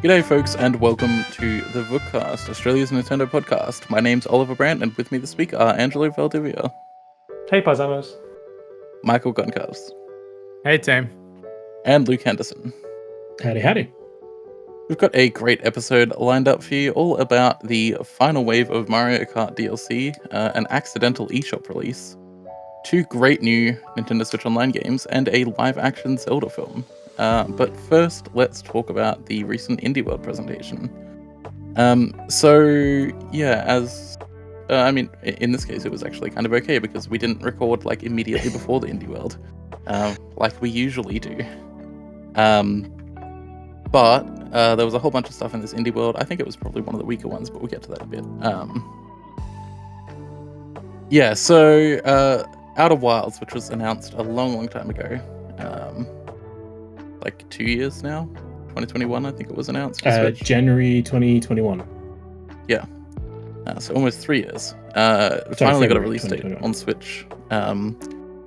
G'day, folks, and welcome to the Vookcast, Australia's Nintendo podcast. My name's Oliver Brandt, and with me this week are Angelo Valdivia, Hey, paisanos. Michael Goncalves, Hey, team. and Luke Henderson. Howdy, howdy. We've got a great episode lined up for you, all about the final wave of Mario Kart DLC, an accidental eShop release, two great new Nintendo Switch Online games, and a live-action Zelda film. But first, let's talk about the recent Indie World presentation. In this case, it was actually kind of okay because we didn't record like immediately before the Indie World, like we usually do. But there was a whole bunch of stuff in this Indie World. I think it was probably one of the weaker ones, but we'll get to that a bit. Outer Wilds, which was announced a long time ago, like 2 years now, 2021, I think it was announced. January 2021. Yeah, so almost 3 years. Finally got a release date on Switch,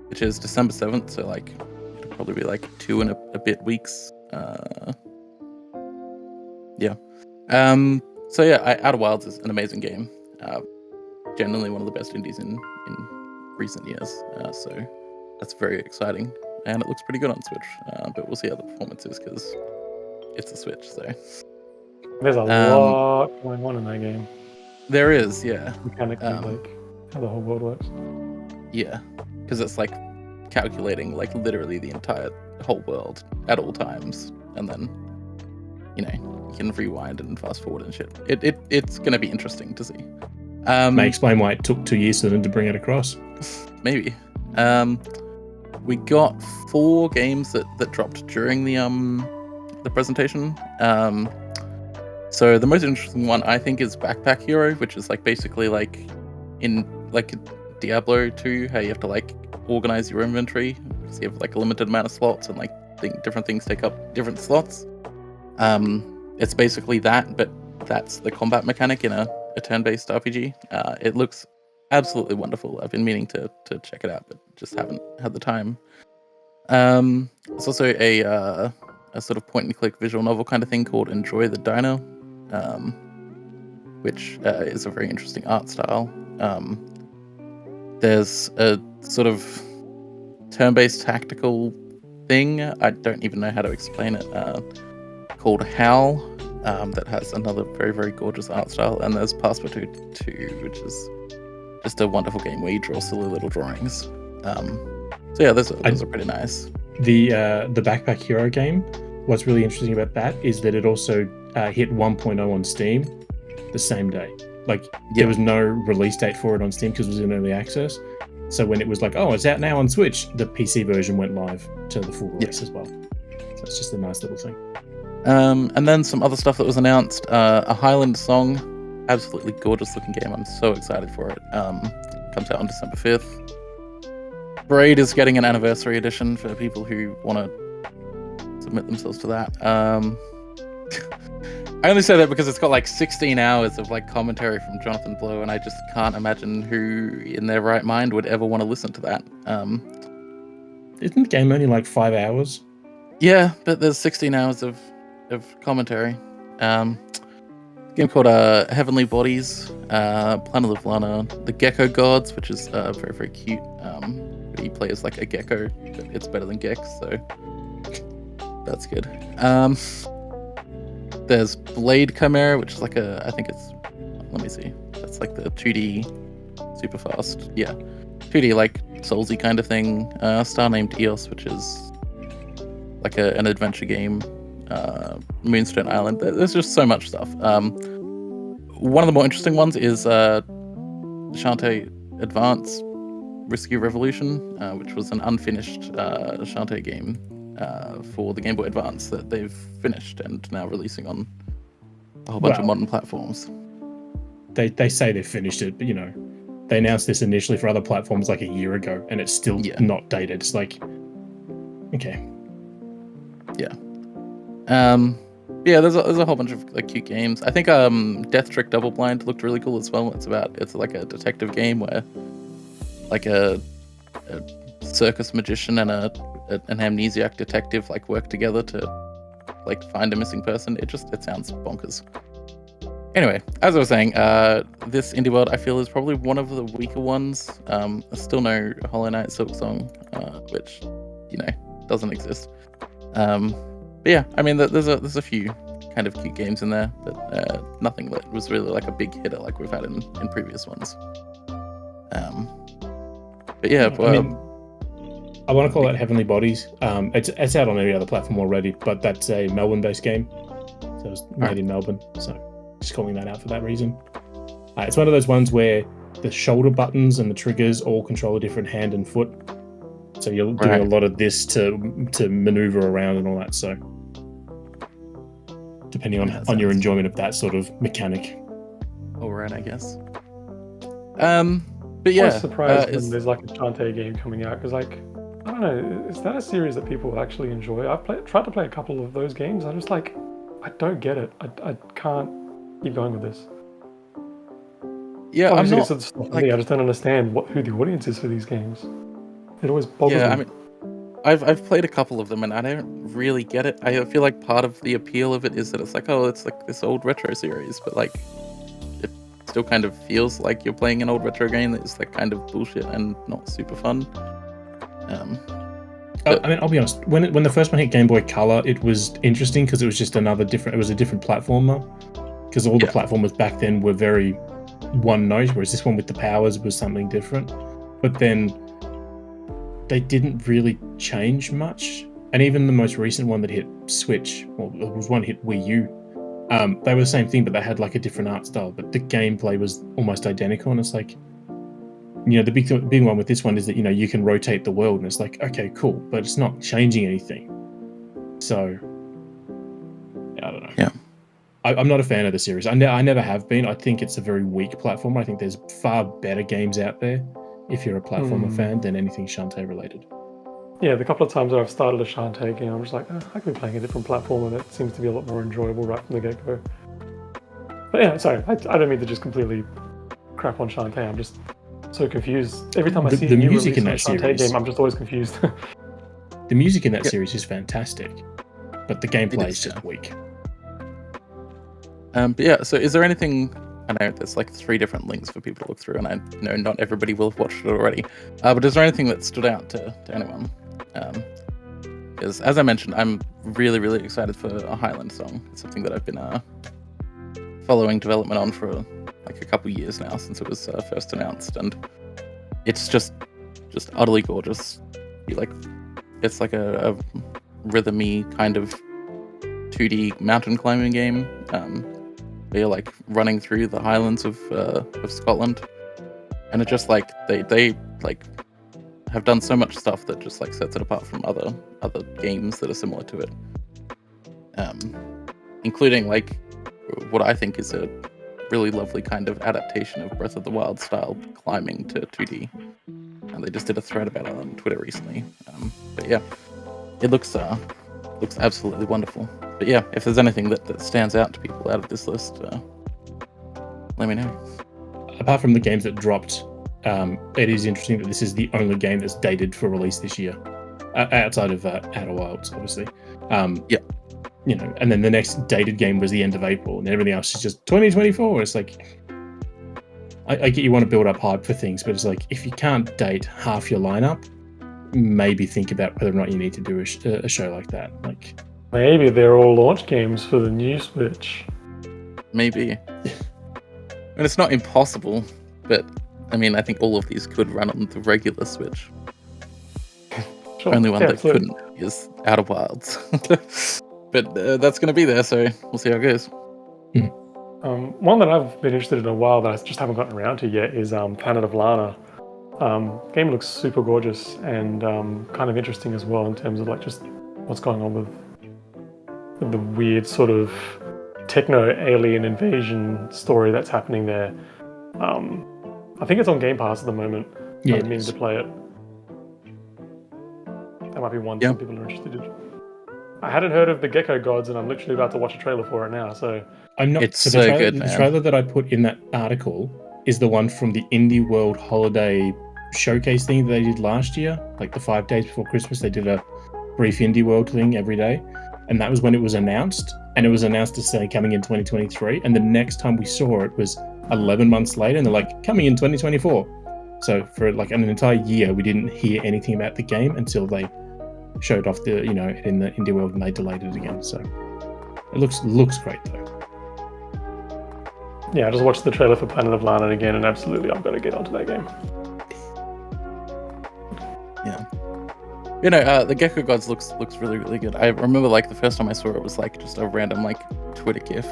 which is December 7th. So like it'll probably be like 2 and a bit weeks. Outer Wilds is an amazing game. Genuinely one of the best indies in recent years. So that's very exciting, and it looks pretty good on Switch. But we'll see how the performance is because it's a Switch. So there's a lot going on in that game. There is, yeah. Mechanically, like how the whole world works. Yeah, because it's like calculating like literally the entire whole world at all times, and then you can rewind and fast forward and shit. It's gonna be interesting to see. May explain why it took 2 years for them to bring it across. Maybe. We got 4 games that dropped during the presentation. So the most interesting one I think is Backpack Hero, which is like basically like in like Diablo 2, how you have to like organize your inventory because you have like a limited amount of slots and like different things take up different slots. It's basically that, but that's the combat mechanic in a turn-based RPG. It looks absolutely wonderful. I've been meaning to check it out, but just haven't had the time. It's also a sort of point-and-click visual novel kind of thing called Enjoy the Diner, which is a very interesting art style. There's a sort of turn-based tactical thing, I don't even know how to explain it, called Howl, that has another very, very gorgeous art style. And there's Passepartout 2, which is just a wonderful game where you draw silly little drawings. Those are pretty nice. The Backpack Hero game, what's really interesting about that is that it also hit 1.0 on Steam the same day. There was no release date for it on Steam because it was in early access. So when it was like, oh, it's out now on Switch, the PC version went live to the full release as well. So it's just a nice little thing. And then some other stuff that was announced. A Highland Song, absolutely gorgeous looking game. I'm so excited for it. Comes out on December 5th. Braid is getting an anniversary edition for people who want to submit themselves to that. I only say that because it's got like 16 hours of like commentary from Jonathan Blow, and I just can't imagine who in their right mind would ever want to listen to that. Isn't the game only like 5 hours? Yeah, but there's 16 hours of commentary. A game called Heavenly Bodies, Planet of Lana, The Gecko Gods, which is very, very cute. You play as like a gecko, but it's better than Gex, so that's good. There's Blade Chimera, which is like let me see, that's like the 2D super fast, 2D like Soulsy kind of thing. Star Named Eos, which is like an adventure game. Moonstone Island. There's just so much stuff. One of the more interesting ones is Shantae Advance Rescue Revolution, which was an unfinished Shantae game for the Game Boy Advance that they've finished and now releasing on a whole bunch of modern platforms. They say they've finished it, but they announced this initially for other platforms like a year ago, and it's still not dated. It's like, okay. There's a whole bunch of like cute games. I think Death Trick Double Blind looked really cool as well. It's like a detective game where like a circus magician and an amnesiac detective like work together to like find a missing person. It sounds bonkers. Anyway, as I was saying, this indie world I feel is probably one of the weaker ones. Still no Hollow Knight Silksong, which doesn't exist. But yeah, I mean, there's a few kind of cute games in there, but nothing that was really like a big hitter like we've had in previous ones. But yeah, I want to call it Heavenly Bodies. It's out on every other platform already, but that's a Melbourne-based game, so it was made in Melbourne. So just calling that out for that reason. It's one of those ones where the shoulder buttons and the triggers all control a different hand and foot. So you're doing a lot of this to maneuver around and all that. So depending on your enjoyment of that sort of mechanic. All right, I guess. But yeah, I was surprised when there's like a Shantae game coming out, because like, I don't know, is that a series that people actually enjoy? I've tried to play a couple of those games. I'm just like, I don't get it. I can't keep going with this. Yeah, obviously it's stuff for me. I just don't understand who the audience is for these games. It always boggles me. I mean, I've played a couple of them and I don't really get it. I feel like part of the appeal of it is that it's like, oh, it's like this old retro series, but like it still kind of feels like you're playing an old retro game that is like kind of bullshit and not super fun. I mean, I'll be honest. When the first one hit Game Boy Color, it was interesting because it was just it was a different platformer. Because all the platformers back then were very one note, whereas this one with the powers was something different. But then they didn't really change much. And even the most recent one that hit Switch, well, there was one hit Wii U, they were the same thing, but they had like a different art style. But the gameplay was almost identical, and it's like, the big one with this one is that you can rotate the world, and it's like, okay, cool, but it's not changing anything. So I don't know. Yeah, I'm not a fan of the series. I never have been. I think it's a very weak platformer. I think there's far better games out there if you're a platformer fan than anything Shantae related. Yeah, the couple of times that I've started a Shantae game, I'm just like, I could be playing a different platformer that seems to be a lot more enjoyable right from the get-go. But yeah, sorry, I don't mean to just completely crap on Shantae. I'm just so confused. Every time I see a new release of a Shantae game, I'm just always confused. The music in that series is fantastic, but the gameplay is just weak. But yeah, so is there anything? I know there's like 3 different links for people to look through, and I know not everybody will have watched it already. But is there anything that stood out to anyone? Because as I mentioned, I'm really, really excited for a Highland song. It's something that I've been following development on for like a couple years now, since it was first announced, and it's just utterly gorgeous. It's like a rhythmy kind of 2D mountain climbing game. Where you're like running through the Highlands of Scotland, and it just like they like have done so much stuff that just like sets it apart from other games that are similar to it, including like what I think is a really lovely kind of adaptation of Breath of the Wild style climbing to 2D, and they just did a thread about it on Twitter recently. But yeah, it looks absolutely wonderful. But yeah, if there's anything that stands out to people out of this list, let me know. Apart from the games that dropped, it is interesting that this is the only game that's dated for release this year, outside of Outer Wilds, obviously. And then the next dated game was the end of April, and everything else is just 2024. It's like, I get you want to build up hype for things, but it's like, if you can't date half your lineup, maybe think about whether or not you need to do a show like that. Like, maybe they're all launch games for the new Switch. Maybe. And it's not impossible, but I mean, I think all of these could run on the regular Switch. Sure. Only one that couldn't is Outer Wilds. But that's going to be there, so we'll see how it goes. One that I've been interested in a while that I just haven't gotten around to yet is Planet of Lana. Game looks super gorgeous and kind of interesting as well in terms of like just what's going on with the weird sort of techno-alien invasion story that's happening there. I think it's on Game Pass at the moment. Yeah, I'm meaning to play it. That might be one some people are interested in. I hadn't heard of the Gecko Gods, and I'm literally about to watch a trailer for it now. So I'm not. It's so so good, man. The trailer that I put in that article is the one from the Indie World Holiday Showcase thing that they did last year. Like the 5 days before Christmas, they did a brief Indie World thing every day. and that was when it was announced, and it was announced to say coming in 2023, and the next time we saw it was 11 months later, and they're like, coming in 2024. So for like an entire year, we didn't hear anything about the game until they showed off the, you know, in the indie world, and they delayed it again. So it looks great though. Yeah, I just watched the trailer for Planet of Lana again, and absolutely, I've got to get onto that game. Yeah. You know, the Gecko Gods looks really, really good. I remember like the first time I saw it was like just a random like Twitter gif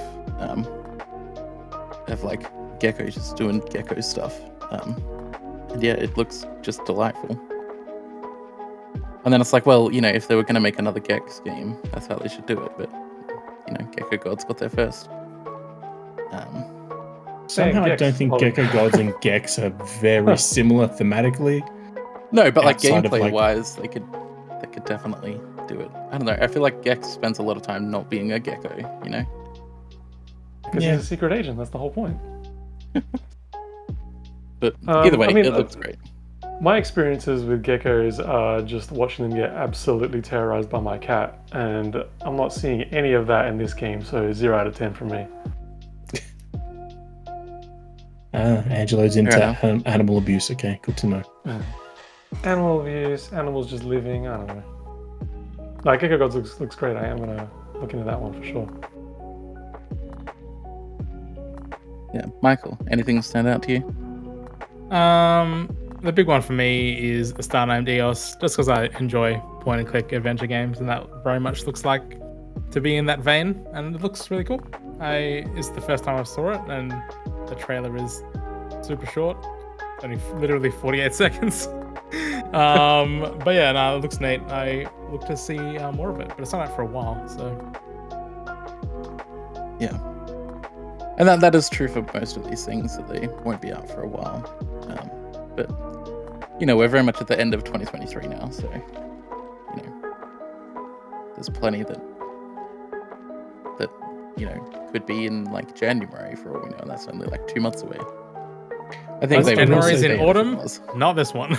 of like Gecko just doing Gecko stuff. And yeah, it looks just delightful. And then it's like, well, you know, if they were going to make another Gex game, that's how they should do it. But, you know, Gecko Gods got there first. Somehow I don't think Gecko Gods and Gex are very similar thematically. No, but like Outside of, like- gameplay-wise, they could definitely do it. I don't know. I feel like Gex spends a lot of time not being a gecko, you know? Because he's a secret agent, that's the whole point. But either way, I mean, it looks great. My experiences with geckos are just watching them get absolutely terrorized by my cat, and I'm not seeing any of that in this game, so 0 out of 10 from me. Angelo's into animal abuse. Okay, good to know. Animal abuse, animals just living, I don't know. Like, Gecko Gods looks great. I am going to look into that one for sure. Yeah, Michael, anything stand out to you? The big one for me is A Star Named Eos, just because I enjoy point-and-click adventure games, and that very much looks like to be in that vein, and it looks really cool. It's the first time I saw it, and the trailer is super short, only literally 48 seconds. But yeah, no, it looks neat. I look to see more of it, but it's not out for a while, so yeah. And that is true for most of these things, that they won't be out for a while. But you know, we're very much at the end of 2023 now, so you know, there's plenty that you know could be in like January for all we know, and that's only like 2 months away. I think January's in autumn, not this one.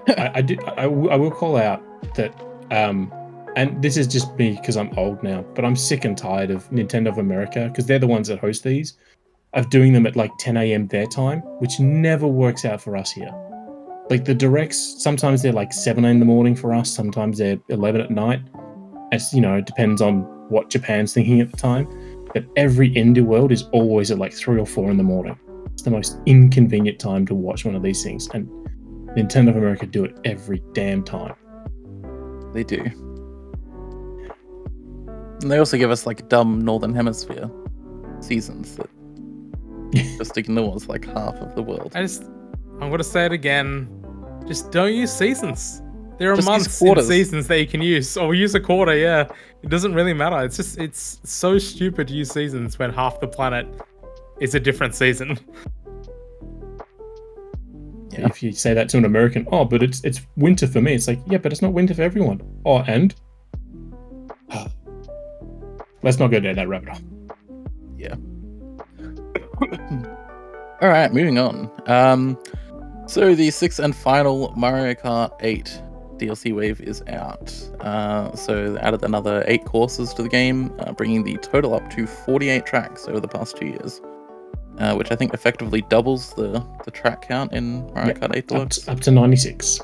I will call out that, and this is just me because I'm old now, but I'm sick and tired of Nintendo of America, because they're the ones that host these, of doing them at like 10 a.m. their time, which never works out for us here. Like the directs, sometimes they're like 7 in the morning for us, sometimes they're 11 at night. As you know, it depends on what Japan's thinking at the time. But every indie world is always at like 3 or 4 in the morning. It's the most inconvenient time to watch one of these things, and Nintendo of America do it every damn time. They do. And they also give us like dumb Northern Hemisphere seasons that just ignores like half of the world. I'm going to say it again. Just don't use seasons. There are Just months in seasons that you can use, or use a quarter, yeah. It doesn't really matter. It's so stupid to use seasons when half the planet is a different season. Yeah. If you say that to an American, oh, but it's winter for me. It's like, yeah, but it's not winter for everyone. Oh, and? Let's not go down that rabbit hole. Yeah. All right, moving on. So the 6th and final Mario Kart 8 DLC wave is out. So they added another 8 courses to the game, bringing the total up to 48 tracks over the past 2 years, which I think effectively doubles the track count in Mario Kart 8 Deluxe. Up to 96.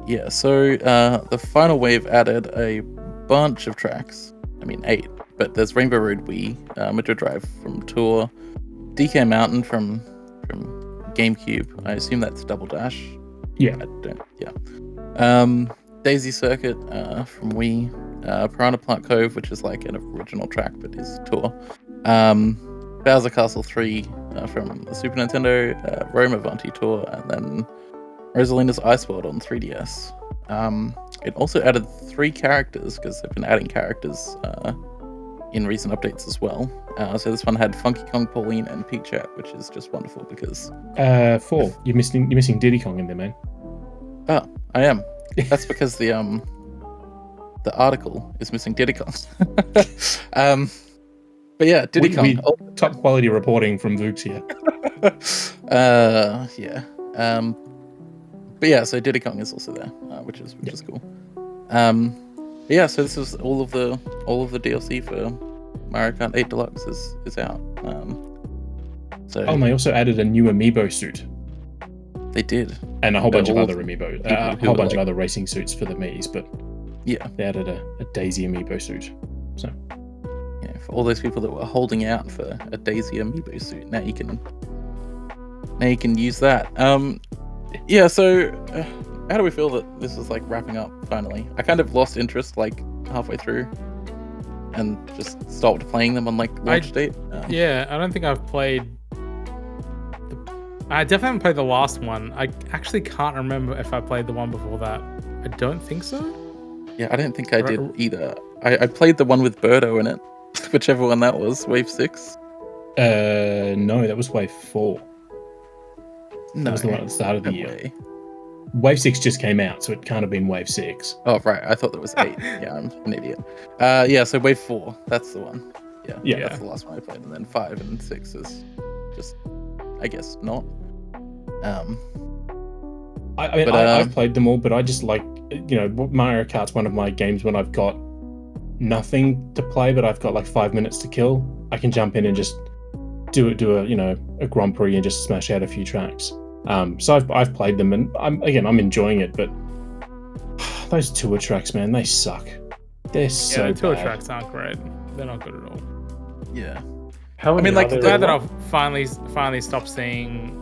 Yeah, so the final wave added a bunch of tracks. I mean 8, but there's Rainbow Road Wii, Madrid Drive from Tour, DK Mountain from GameCube. I assume that's Double Dash. Yeah. Daisy Circuit from Wii, Piranha Plant Cove, which is like an original track but is Tour. Bowser Castle 3 from the Super Nintendo, Rome Avanti Tour, and then Rosalina's Ice World on 3DS. It also added 3 characters, because they've been adding characters in recent updates as well. So this one had Funky Kong, Pauline, and Peach Chat, which is just wonderful because 4. You're missing Diddy Kong in there, man. Oh, I am. That's because the article is missing Diddy Kong. But yeah, Diddy Kong. Top quality reporting from Vooks here. Yeah. But yeah, so Diddy Kong is also there, which is cool. Yeah, so this is all of the DLC for Mario Kart 8 Deluxe is out. So Oh, and they also added a new amiibo suit they did, and a whole bunch of all other of the amiibo, people a who whole were, bunch of like- other racing suits for the Mii's, but yeah, they added a Daisy amiibo suit. So yeah, for all those people that were holding out for a Daisy amiibo suit, now you can use that. Yeah. So, how do we feel that this is like wrapping up finally? I kind of lost interest like halfway through, and just stopped playing them on like launch date. Yeah, I don't think I've played. I definitely haven't played the last one. I actually can't remember if I played the one before that. I don't think so. Yeah, I don't think I did either. I played the one with Birdo in it, whichever one that was, Wave 6. no, that was Wave 4. No, That was the one at the start of the no year. way. Wave 6 just came out, so it can't have been Wave 6. Oh, right. I thought there was 8. Yeah, I'm an idiot. Yeah, so Wave 4, that's the one. Yeah, that's the last one I played. And then 5 and 6 is just, I guess, not. I've played them all, but I just like, Mario Kart's one of my games when I've got nothing to play, but I've got like 5 minutes to kill. I can jump in and just do a Grand Prix and just smash out a few tracks. So I've played them, and I'm enjoying it, but those tour tracks, man, they suck. They're so the tour bad. tracks aren't great. They're not good at all. Yeah. How many? I mean, like, are the there? Glad that I've finally stopped seeing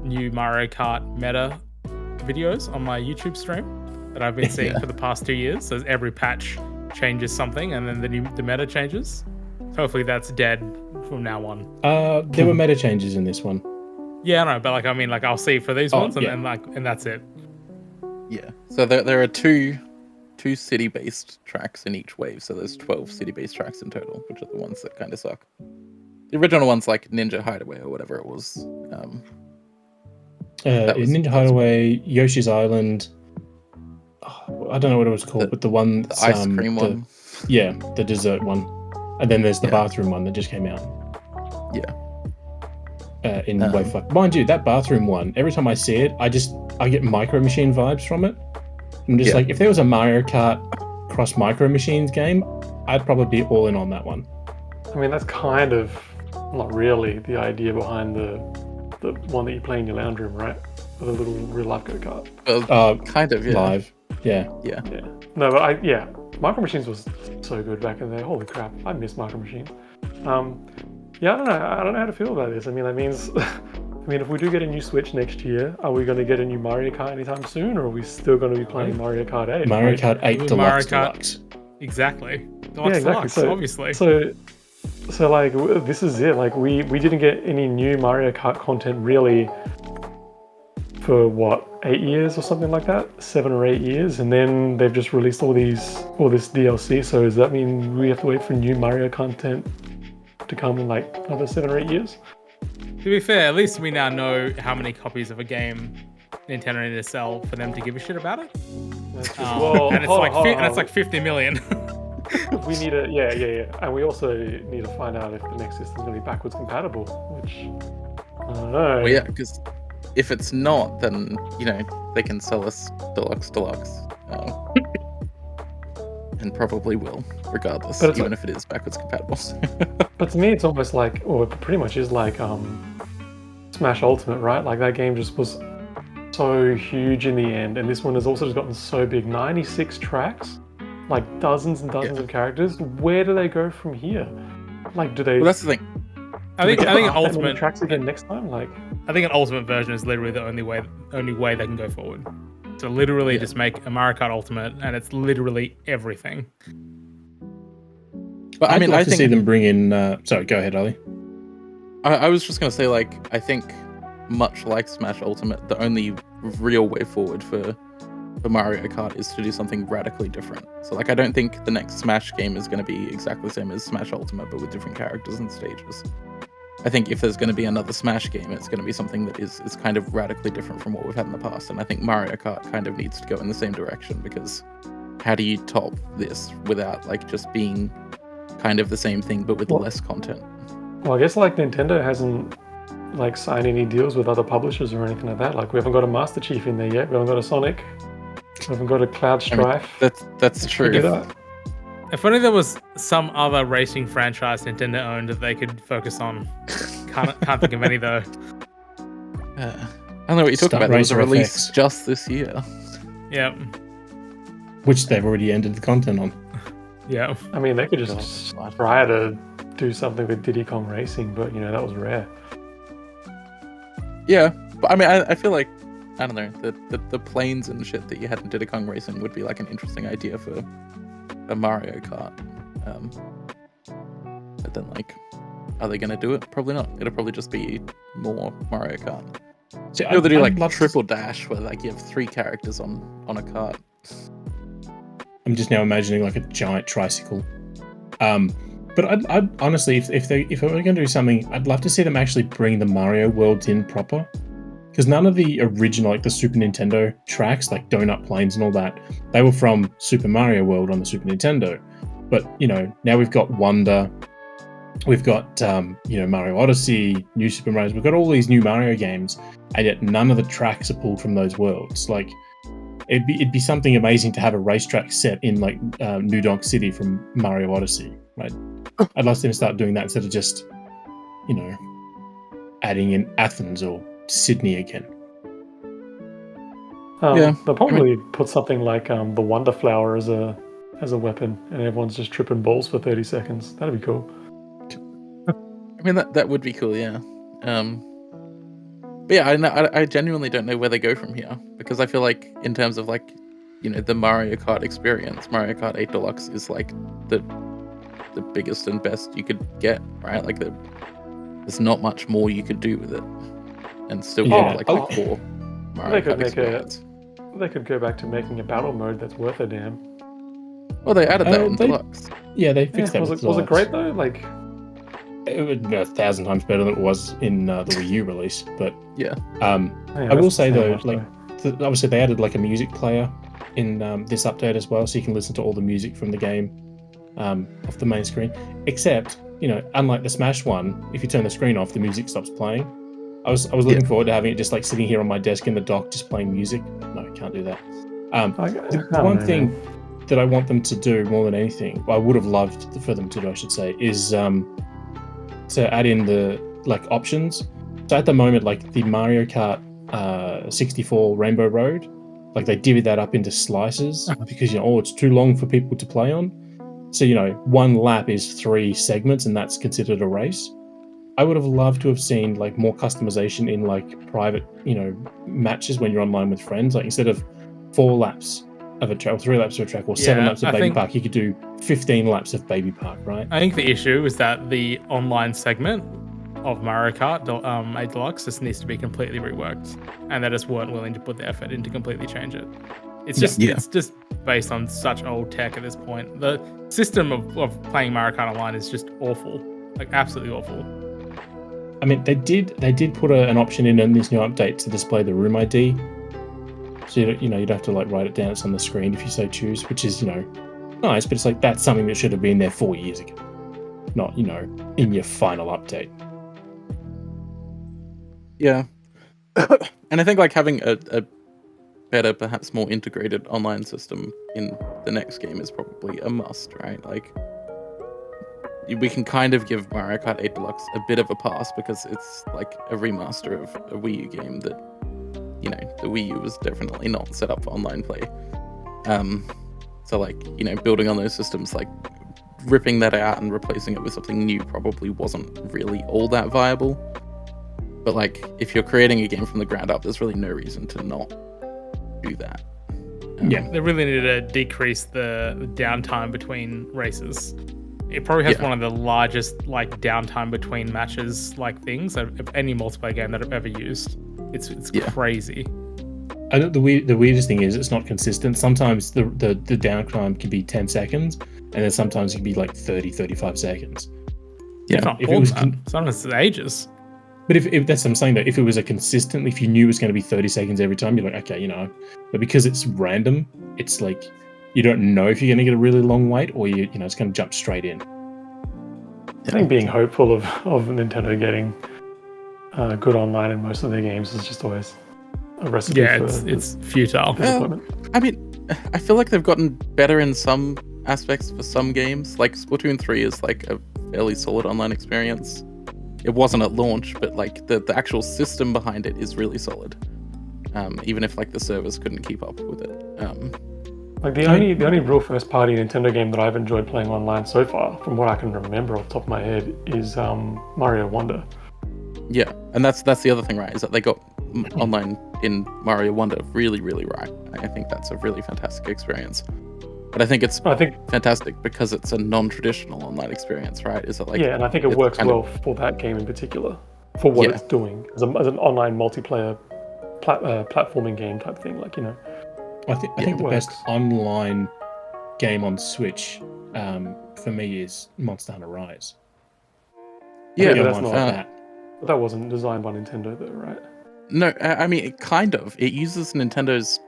new Mario Kart meta videos on my YouTube stream that I've been seeing Yeah. for the past 2 years. So every patch changes something, and then the meta changes. Hopefully that's dead from now on. There were meta changes in this one. Yeah, I know, but I'll see for these ones, and yeah. and that's it. Yeah. So there are two city-based tracks in each wave, so there's 12 city-based tracks in total, which are the ones that kind of suck. The original one's like Ninja Hideaway or whatever it was. Ninja Hideaway, Yoshi's Island. I don't know what it was called, but the one, The ice cream one. Yeah, the dessert one, and then there's the Yeah. bathroom one that just came out. Yeah. In Wave 5. Mind you, that bathroom one, every time I see it, I get Micro Machine vibes from it. I'm just like, if there was a Mario Kart cross Micro Machines game, I'd probably be all in on that one. I mean, that's kind of not really the idea behind the one that you play in your lounge room, right? The little real life go kart. Kind of, yeah. Live. Yeah. Yeah. No, but Micro Machines was so good back in there. Holy crap, I miss Micro Machines. Yeah, I don't know. I don't know how to feel about this. I mean, that means, if we do get a new Switch next year, are we going to get a new Mario Kart anytime soon, or are we still going to be playing Mario Kart 8? Mario Kart 8 Deluxe. Mario Kart- Deluxe. Exactly. exactly. So obviously. So like, this is it. Like, we didn't get any new Mario Kart content really for what, 8 years or something like that, 7 or 8 years, and then they've just released all this DLC. So does that mean we have to wait for new Mario content to come in like another 7 or 8 years? To be fair, at least we now know how many copies of a game Nintendo need to sell for them to give a shit about it. That's true. And it's like 50 million. We need and we also need to find out if the next system's going to be backwards compatible, which I don't know. Well, yeah, because if it's not, then they can sell us Deluxe, and probably will, regardless, But it's even if it is backwards compatible. But to me, it's almost like, or it pretty much is like Smash Ultimate, right? Like, that game just was so huge in the end, and this one has also just gotten so big. 96 tracks, like dozens and dozens of characters. Where do they go from here? Like, do they? Well, that's the thing. I think that many Ultimate tracks again next time. Like, I think an Ultimate version is literally the only way they can go forward. So literally just make a Mario Kart Ultimate, and it's literally everything. But I'd I love to think see them bring in. Sorry, go ahead, Ollie. I was just gonna say, like, I think much like Smash Ultimate, the only real way forward for Mario Kart is to do something radically different. So, like, I don't think the next Smash game is going to be exactly the same as Smash Ultimate, but with different characters and stages. I think if there's going to be another Smash game, it's going to be something that is kind of radically different from what we've had in the past. And I think Mario Kart kind of needs to go in the same direction, because how do you top this without, like, just being kind of the same thing but with less content? well, I guess like Nintendo hasn't like signed any deals with other publishers or anything like that. Like, we haven't got a Master Chief in there yet. We haven't got a Sonic. haven't got a Cloud Strife. That's true. Do that. If only there was some other racing franchise Nintendo owned that they could focus on. Can't think of any though. I don't know what you're talking about. There was a release just this year. Yeah. Which they've already ended the content on. Yeah. I mean, they could just try to do something with Diddy Kong Racing, but that was rare. Yeah, but I mean, I feel like, I don't know, the planes and shit that you had in Diddy Kong Racing would be like an interesting idea for a Mario Kart. But then, like, are they going to do it? Probably not. It'll probably just be more Mario Kart. See, they do like triple dash, where like you have 3 characters on a kart. I'm just now imagining like a giant tricycle. But I'd honestly, if they were going to do something, I'd love to see them actually bring the Mario worlds in proper. Because none of the original, like the Super Nintendo tracks, like Donut Plains and all that, they were from Super Mario World on the Super Nintendo. But, now we've got Wonder, we've got, Mario Odyssey, New Super Mario, we've got all these new Mario games, and yet none of the tracks are pulled from those worlds. Like, it'd be something amazing to have a racetrack set in, like, New Donk City from Mario Odyssey, right? I'd love them to start doing that instead of just, adding in Athens or Sydney again. They'll probably put something like the Wonder Flower as a weapon, and everyone's just tripping balls for 30 seconds. That'd be cool. I mean, that would be cool, yeah. But yeah, I genuinely don't know where they go from here, because I feel like in terms of like, the Mario Kart experience, Mario Kart 8 Deluxe is like the biggest and best you could get, right? Like there's not much more you could do with it, and still get like the core Mario Kart experience. They could go back to making a battle mode that's worth a damn. Well, they added that in Deluxe. Yeah, they fixed that. Was it great though? Like, it would be 1,000 times better than it was in the Wii U release. But yeah, I will say though, like obviously they added like a music player in this update as well, so you can listen to all the music from the game off the main screen. Except, unlike the Smash one, if you turn the screen off, the music stops playing. I was looking forward to having it just like sitting here on my desk in the dock, just playing music. No, can't do that. The one thing that I want them to do more than anything, I would have loved for them to do, I should say, is to add in the like options. So at the moment, like the Mario Kart 64 Rainbow Road, like they divvied that up into slices because it's too long for people to play on. So one lap is 3 segments, and that's considered a race. I would have loved to have seen like more customization in like private, matches when you're online with friends. Like instead of 4 laps of a track, or 3 laps of a track, or 7 laps of Baby Park, you could do 15 laps of Baby Park, right? I think the issue is that the online segment of Mario Kart 8 Deluxe just needs to be completely reworked, and they just weren't willing to put the effort in to completely change it. It's just based on such old tech at this point. The system of playing Mario Kart Online is just awful, like absolutely awful. I mean, they did put an option in this new update to display the room ID. So you'd have to like write it down. It's on the screen if you so choose, which is nice. But it's like that's something that should have been there 4 years ago, not in your final update. Yeah, and I think like having a better, perhaps more integrated online system in the next game is probably a must, right? Like, we can kind of give Mario Kart 8 Deluxe a bit of a pass because it's like a remaster of a Wii U game that, the Wii U was definitely not set up for online play. So like, building on those systems, like ripping that out and replacing it with something new probably wasn't really all that viable. But like, if you're creating a game from the ground up, there's really no reason to not do that. They really need to decrease the downtime between races. It probably has one of the largest like downtime between matches like things of any multiplayer game that I've ever used. It's crazy. I know the weirdest thing is it's not consistent. Sometimes the downtime can be 10 seconds, and then sometimes it can be like 30-35 seconds. Yeah, if it was sometimes it's ages. But if that's what I'm saying, though, if it was if you knew it was going to be 30 seconds every time, you're like, okay, But because it's random, it's like you don't know if you're going to get a really long wait or it's going to jump straight in. I think being hopeful of Nintendo getting good online in most of their games is just always a recipe for it's futile. I mean, I feel like they've gotten better in some aspects for some games. Like Splatoon 3 is like a fairly solid online experience. It wasn't at launch, but like the actual system behind it is really solid. Even if like the servers couldn't keep up with it. Like the only real first party Nintendo game that I've enjoyed playing online so far, from what I can remember off the top of my head, is Mario Wonder. Yeah, and that's the other thing, right? Is that they got online in Mario Wonder really, really right. I think that's a really fantastic experience. But I think it's fantastic because it's a non-traditional online experience, right? Is it like and I think it works well for that game in particular, for what it's doing as an online multiplayer platforming game type thing, like, you know. I think the best online game on Switch for me is Monster Hunter Rise. Yeah, but that's not that wasn't designed by Nintendo though, right? No, I mean it kind of. It uses Nintendo's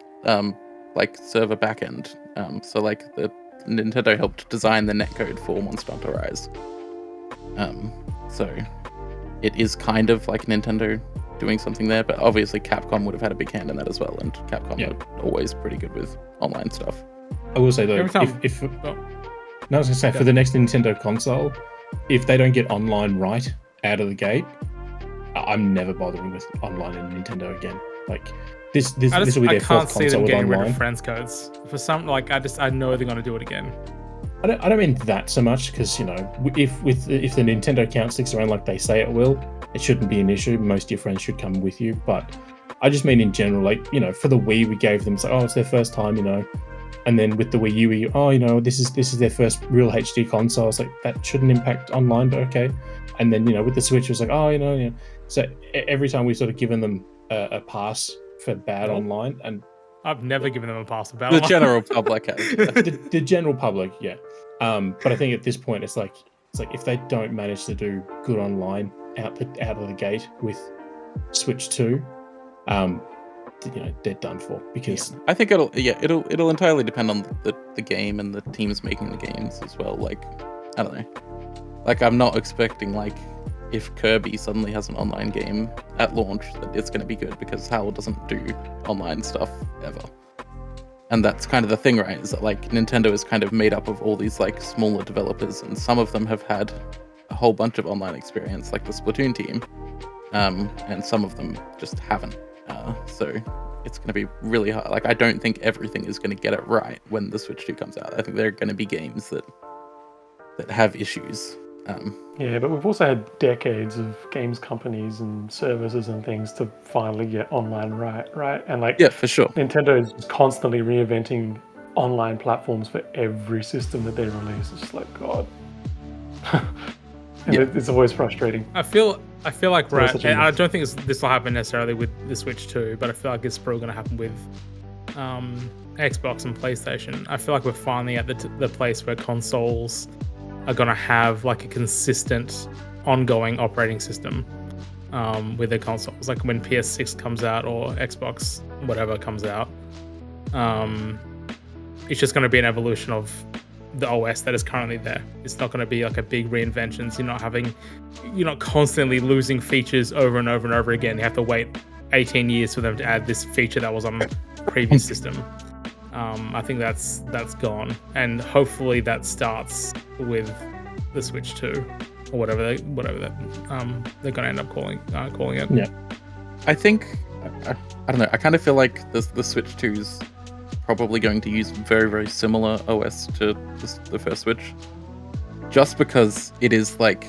like server backend. So like the Nintendo helped design the netcode for Monster Hunter Rise. So it is kind of like Nintendo doing something there, but obviously Capcom would have had a big hand in that as well, and Capcom are always pretty good with online stuff. I will say though, I was gonna say for the next Nintendo console, if they don't get online right out of the gate, I'm never bothering with online in Nintendo again. Like this will be their fourth console with online. I can't see them getting rid of friends codes for some. Like I know they're gonna do it again. I don't mean that so much because, you know, if the Nintendo account sticks around like they say it will, it shouldn't be an issue. Most of your friends should come with you. But I just mean in general, like, you know, for the Wii, we gave them, it's their first time, you know. And then with the Wii U, this is their first real HD console. It's like, that shouldn't impact online, but okay. And then, you know, with the Switch, it was like, So every time we've sort of given them a pass for bad online, and I've never given them a pass for bad online. The general public has. the general public, yeah. But I think at this point, it's like if they don't manage to do good online out of the gate with Switch 2, they're done for, because I think it'll entirely depend on the game and the teams making the games as well. Like, I don't know. Like, I'm not expecting, like, if Kirby suddenly has an online game at launch, that it's going to be good, because HAL doesn't do online stuff ever. And that's kind of the thing, right? Is that, like, Nintendo is kind of made up of all these, like, smaller developers, and some of them have had a whole bunch of online experience, like the Splatoon team, and some of them just haven't. So it's going to be really hard. Like, I don't think everything is going to get it right when the Switch 2 comes out. I think there are going to be games that have issues. But we've also had decades of games companies and services and things to finally get online right? And like, for sure. Nintendo is constantly reinventing online platforms for every system that they release. It's just like, God. It's always frustrating. I feel like, right, and I don't think this will happen necessarily with the Switch 2, but I feel like it's probably going to happen with Xbox and PlayStation. I feel like we're finally at the place where consoles are going to have like a consistent ongoing operating system with their consoles. Like when PS6 comes out or Xbox whatever comes out, it's just going to be an evolution of the OS that is currently there. It's not going to be like a big reinventions. You're not constantly losing features over and over and over again. You have to wait 18 years for them to add this feature that was on the previous system. I think that's gone, and hopefully that starts with the Switch 2 or whatever that they're gonna end up calling it. Yeah, I think I don't know. I kind of feel like the Switch 2 is probably going to use very, very similar OS to the first Switch, just because it is like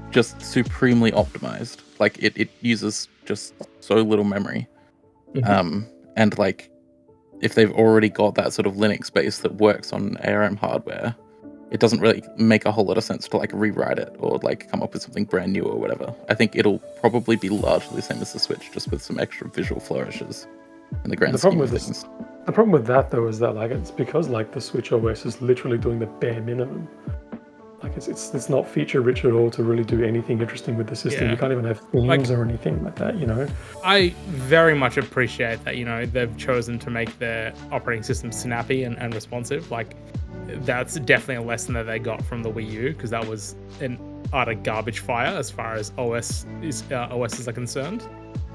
just supremely optimized. Like it uses just so little memory, and like, if they've already got that sort of Linux base that works on ARM hardware, it doesn't really make a whole lot of sense to like rewrite it or like come up with something brand new or whatever. I think it'll probably be largely the same as the Switch, just with some extra visual flourishes in the grand scheme of things. The problem with that though is that, like, it's because like the Switch OS is literally doing the bare minimum. Like it's not feature rich at all to really do anything interesting with the system. You can't even have themes or anything like that, you know? I very much appreciate that, they've chosen to make their operating system snappy and responsive. Like, that's definitely a lesson that they got from the Wii U, because that was an utter garbage fire as far as OSs are concerned.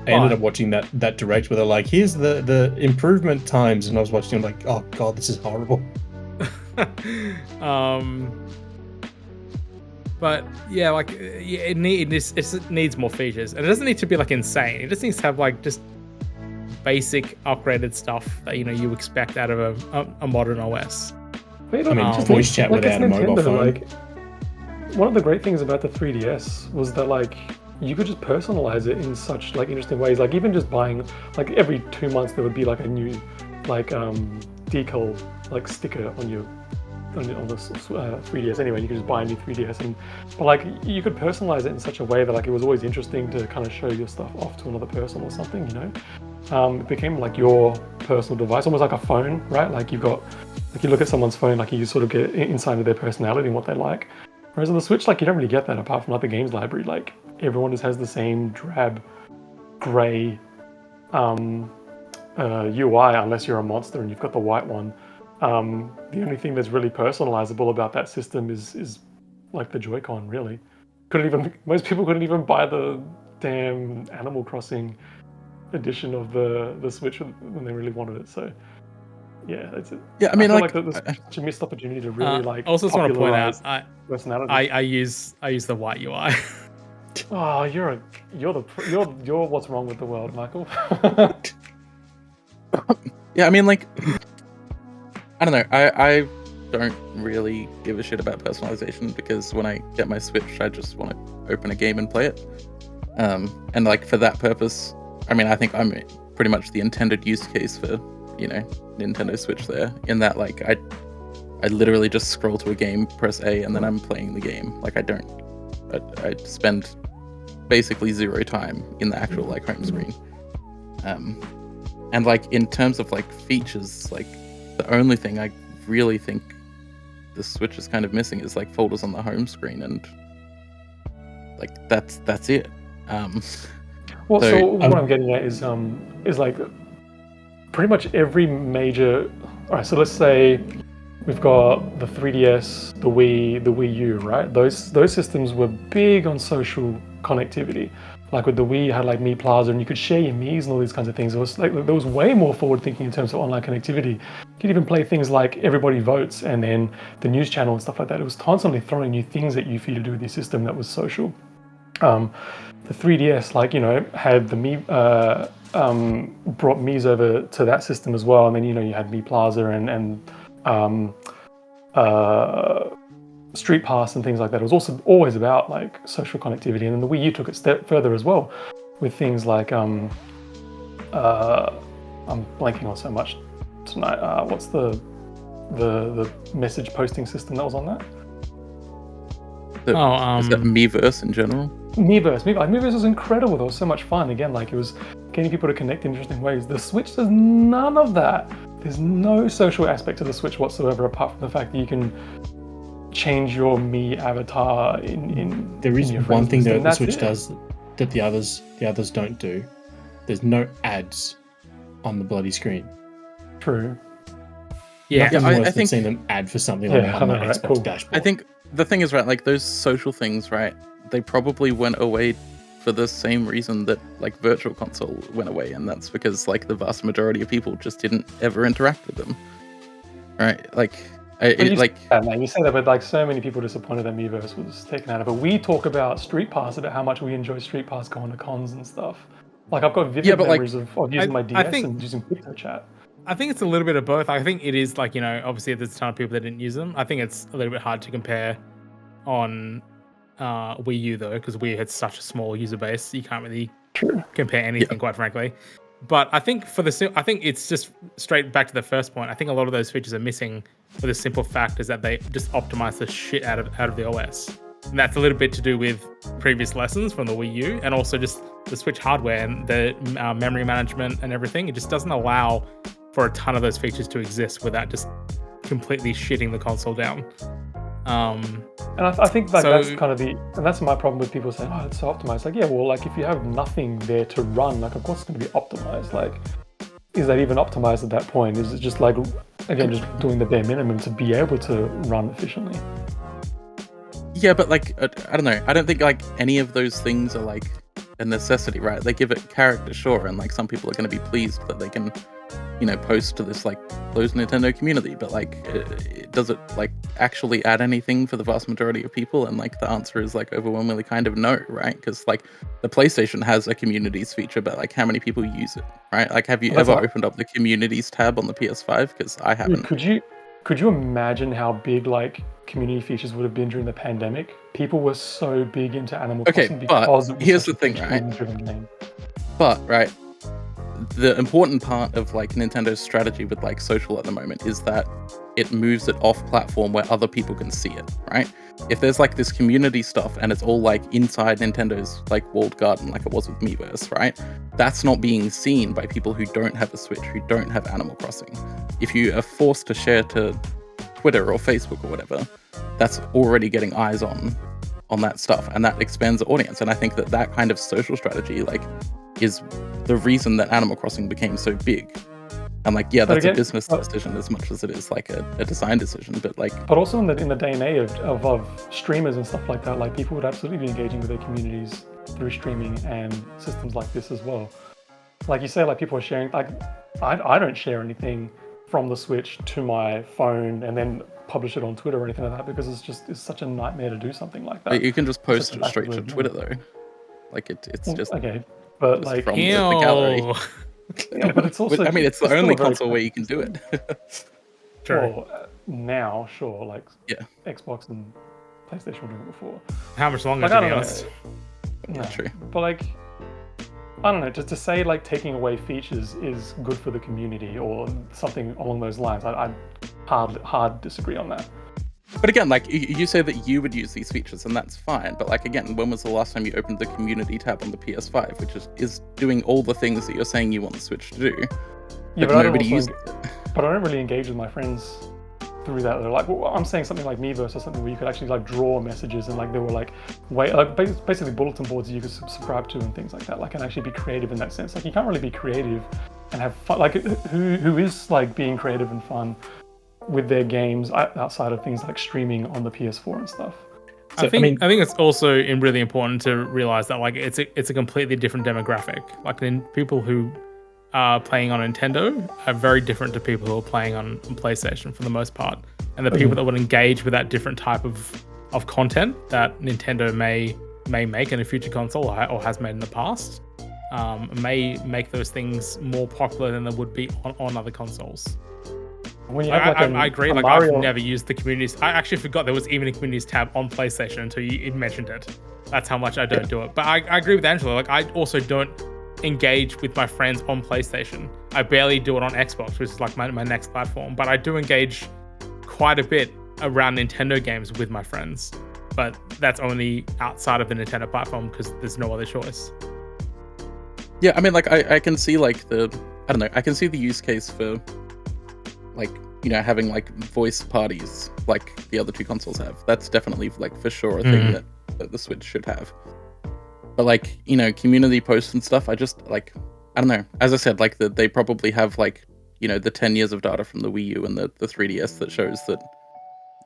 I ended up watching that direct where they're like, here's the improvement times, and I was watching. I'm like, oh god, this is horrible. But yeah, like it needs more features, and it doesn't need to be like insane. It just needs to have like just basic upgraded stuff that you expect out of a modern OS. But I mean, voice chat without a mobile phone. Like, one of the great things about the 3DS was that like you could just personalize it in such like interesting ways. Like even just buying like every 2 months there would be like a new like decal like sticker on the 3DS anyway. You could just buy a new 3DS, but like you could personalize it in such a way that like it was always interesting to kind of show your stuff off to another person or something. It became like your personal device, almost like a phone, right? Like you look at someone's phone, like you sort of get insight of their personality and what they like. Whereas on the Switch, like you don't really get that apart from like the games library. Like everyone just has the same drab, grey UI, unless you're a monster and you've got the white one. The only thing that's really personalizable about that system is like the Joy-Con, really. Most people couldn't even buy the damn Animal Crossing edition of the Switch when they really wanted it. So yeah, that's it. Yeah, I mean, I feel like there's such a missed opportunity to really like. Also, just want to point out, personality. I use the white UI. Oh, you're what's wrong with the world, Michael. Yeah, I mean, like, I don't know. I don't really give a shit about personalization because when I get my Switch, I just want to open a game and play it. And like for that purpose, I mean, I think I'm pretty much the intended use case for, Nintendo Switch there. In that, like, I literally just scroll to a game, press A, and then I'm playing the game. Like, I spend basically zero time in the actual like home screen. And like in terms of like features, like the only thing I really think the Switch is kind of missing is like folders on the home screen, and like that's it. Well, so what I'm getting at is like pretty much every major. All right, so let's say we've got the 3DS, the Wii, the Wii U, right? Those systems were big on social connectivity. Like with the Wii, you had like Mi Plaza, and you could share your Miis and all these kinds of things. It was like there was way more forward thinking in terms of online connectivity. You could even play things like Everybody Votes and then the news channel and stuff like that. It was constantly throwing new things at you for you to do with your system that was social. The 3DS, like, had the Mi, brought Mii's over to that system as well. And then, you had Mi Plaza and Street Pass and things like that. It was also always about like social connectivity. And then the Wii U took it a step further as well with things like, I'm blanking on so much tonight. What's the message posting system that was on that? Is that Miiverse in general? Miiverse was incredible. There was so much fun. Again, like it was getting people to connect in interesting ways. The Switch does none of that. There's no social aspect to the Switch whatsoever, apart from the fact that you can change your Mii avatar in. There is in your one thing that the Switch it. does that the others don't do. There's no ads on the bloody screen. True. Yeah, Nothing I worse than think seeing them ad for something on the Xbox cool. dashboard. I think the thing is, right, like those social things, right, they probably went away for the same reason that like Virtual Console went away, and that's because like the vast majority of people just didn't ever interact with them, right? Like, man, you say that, but like so many people disappointed that Miiverse was taken out of it. We talk about Street Pass, about how much we enjoy Street Pass going to cons and stuff. Like I've got vivid memories of using my DS and using Picto Chat. I think it's a little bit of both. I think it is like, obviously there's a ton of people that didn't use them. I think it's a little bit hard to compare on Wii U though, because Wii had such a small user base. You can't really compare anything, quite frankly. But I think I think it's just straight back to the first point. I think a lot of those features are missing for the simple fact is that they just optimize the shit out of the OS. And that's a little bit to do with previous lessons from the Wii U and also just the Switch hardware and the memory management and everything. It just doesn't allow for a ton of those features to exist without just completely shitting the console down. And I think like that's kind of and that's my problem with people saying, oh, it's so optimized. Like, yeah, well, like if you have nothing there to run, like of course it's going to be optimized. Like, is that even optimized at that point? Is it just like, again, just doing the bare minimum to be able to run efficiently? Yeah, but like, I don't know. I don't think like any of those things are like a necessity, right? They give it character, sure, and like some people are going to be pleased that they can, post to this like closed Nintendo community, but like, does it like actually add anything for the vast majority of people? And like the answer is like overwhelmingly kind of no, right? Because like the PlayStation has a communities feature, but like how many people use it, right? Like, have you ever opened up the communities tab on the PS5? Because I haven't. Could you imagine how big like community features would have been during the pandemic? People were so big into Animal Crossing because it was here's such the thing, a right? community-driven game. But right, the important part of like Nintendo's strategy with like social at the moment is that it moves it off platform where other people can see it, right? If there's like this community stuff and it's all like inside Nintendo's like walled garden, like it was with Miiverse, right? That's not being seen by people who don't have a Switch, who don't have Animal Crossing. If you are forced to share to Twitter or Facebook or whatever, that's already getting eyes on that stuff, and that expands the audience. And I think that kind of social strategy like is the reason that Animal Crossing became so big. And like, yeah, that's a business decision as much as it is like a design decision, but like, but also in the day and age of streamers and stuff like that, like people would absolutely be engaging with their communities through streaming and systems like this as well. Like you say, like people are sharing, like I don't share anything from the Switch to my phone and then publish it on Twitter or anything like that, because it's such a nightmare to do something like that. But you can just post it straight to Twitter though. Like it's just okay, but like from the gallery. Yeah, but it's also. I mean, it's the only console where you can do it. True. Well, now, sure, like yeah, Xbox and PlayStation were doing it before. How much longer, to be honest? Yeah, true. But like, I don't know, just to say like taking away features is good for the community or something along those lines, I hard disagree on that. But again, like you say that you would use these features, and that's fine. But like again, when was the last time you opened the community tab on the PS5, which is doing all the things that you're saying you want the Switch to do? Yeah, but nobody used it. But I don't really engage with my friends through that. They're like, well, I'm saying something like Miiverse or something where you could actually like draw messages, and like there were like basically bulletin boards that you could subscribe to and things like that. Like, and actually be creative in that sense. Like, you can't really be creative and have fun. Like, who is like being creative and fun with their games outside of things like streaming on the PS4 and stuff? So, I think it's also really important to realize that like it's a completely different demographic. Like, people who are playing on Nintendo are very different to people who are playing on PlayStation for the most part, and the people that would engage with that different type of content that Nintendo may make in a future console or has made in the past may make those things more popular than they would be on other consoles. When you have I agree. Like, Mario... I've never used the communities. I actually forgot there was even a communities tab on PlayStation until you mentioned it. That's how much I don't do it. But I agree with Angelo. Like, I also don't engage with my friends on PlayStation. I barely do it on Xbox, which is like my next platform. But I do engage quite a bit around Nintendo games with my friends. But that's only outside of the Nintendo platform because there's no other choice. Yeah, I mean, like I can see like I can see the use case for like, having like voice parties like the other two consoles have. That's definitely like for sure a thing that the Switch should have. But like, community posts and stuff, I just like, I don't know. As I said, like they probably have like, the 10 years of data from the Wii U and the 3DS that shows that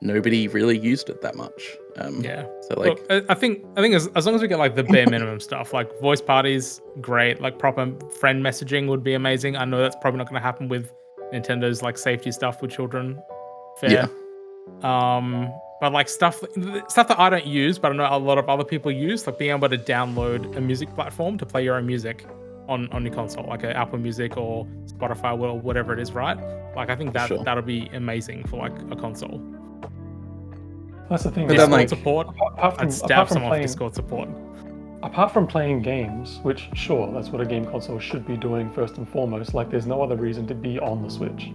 nobody really used it that much. Yeah. So like, look, I think as long as we get like the bare minimum stuff, like voice parties, great. Like proper friend messaging would be amazing. I know that's probably not going to happen with Nintendo's like safety stuff with children. Fair. Yeah. But like stuff that I don't use, but I know a lot of other people use, like being able to download a music platform to play your own music on your console, like a Apple Music or Spotify or whatever it is, right? Like, I think that'll be amazing for like a console. That's the thing. Discord like, support. I'd stab someone with Discord support. Apart from playing games, which sure, that's what a game console should be doing first and foremost. Like, there's no other reason to be on the Switch.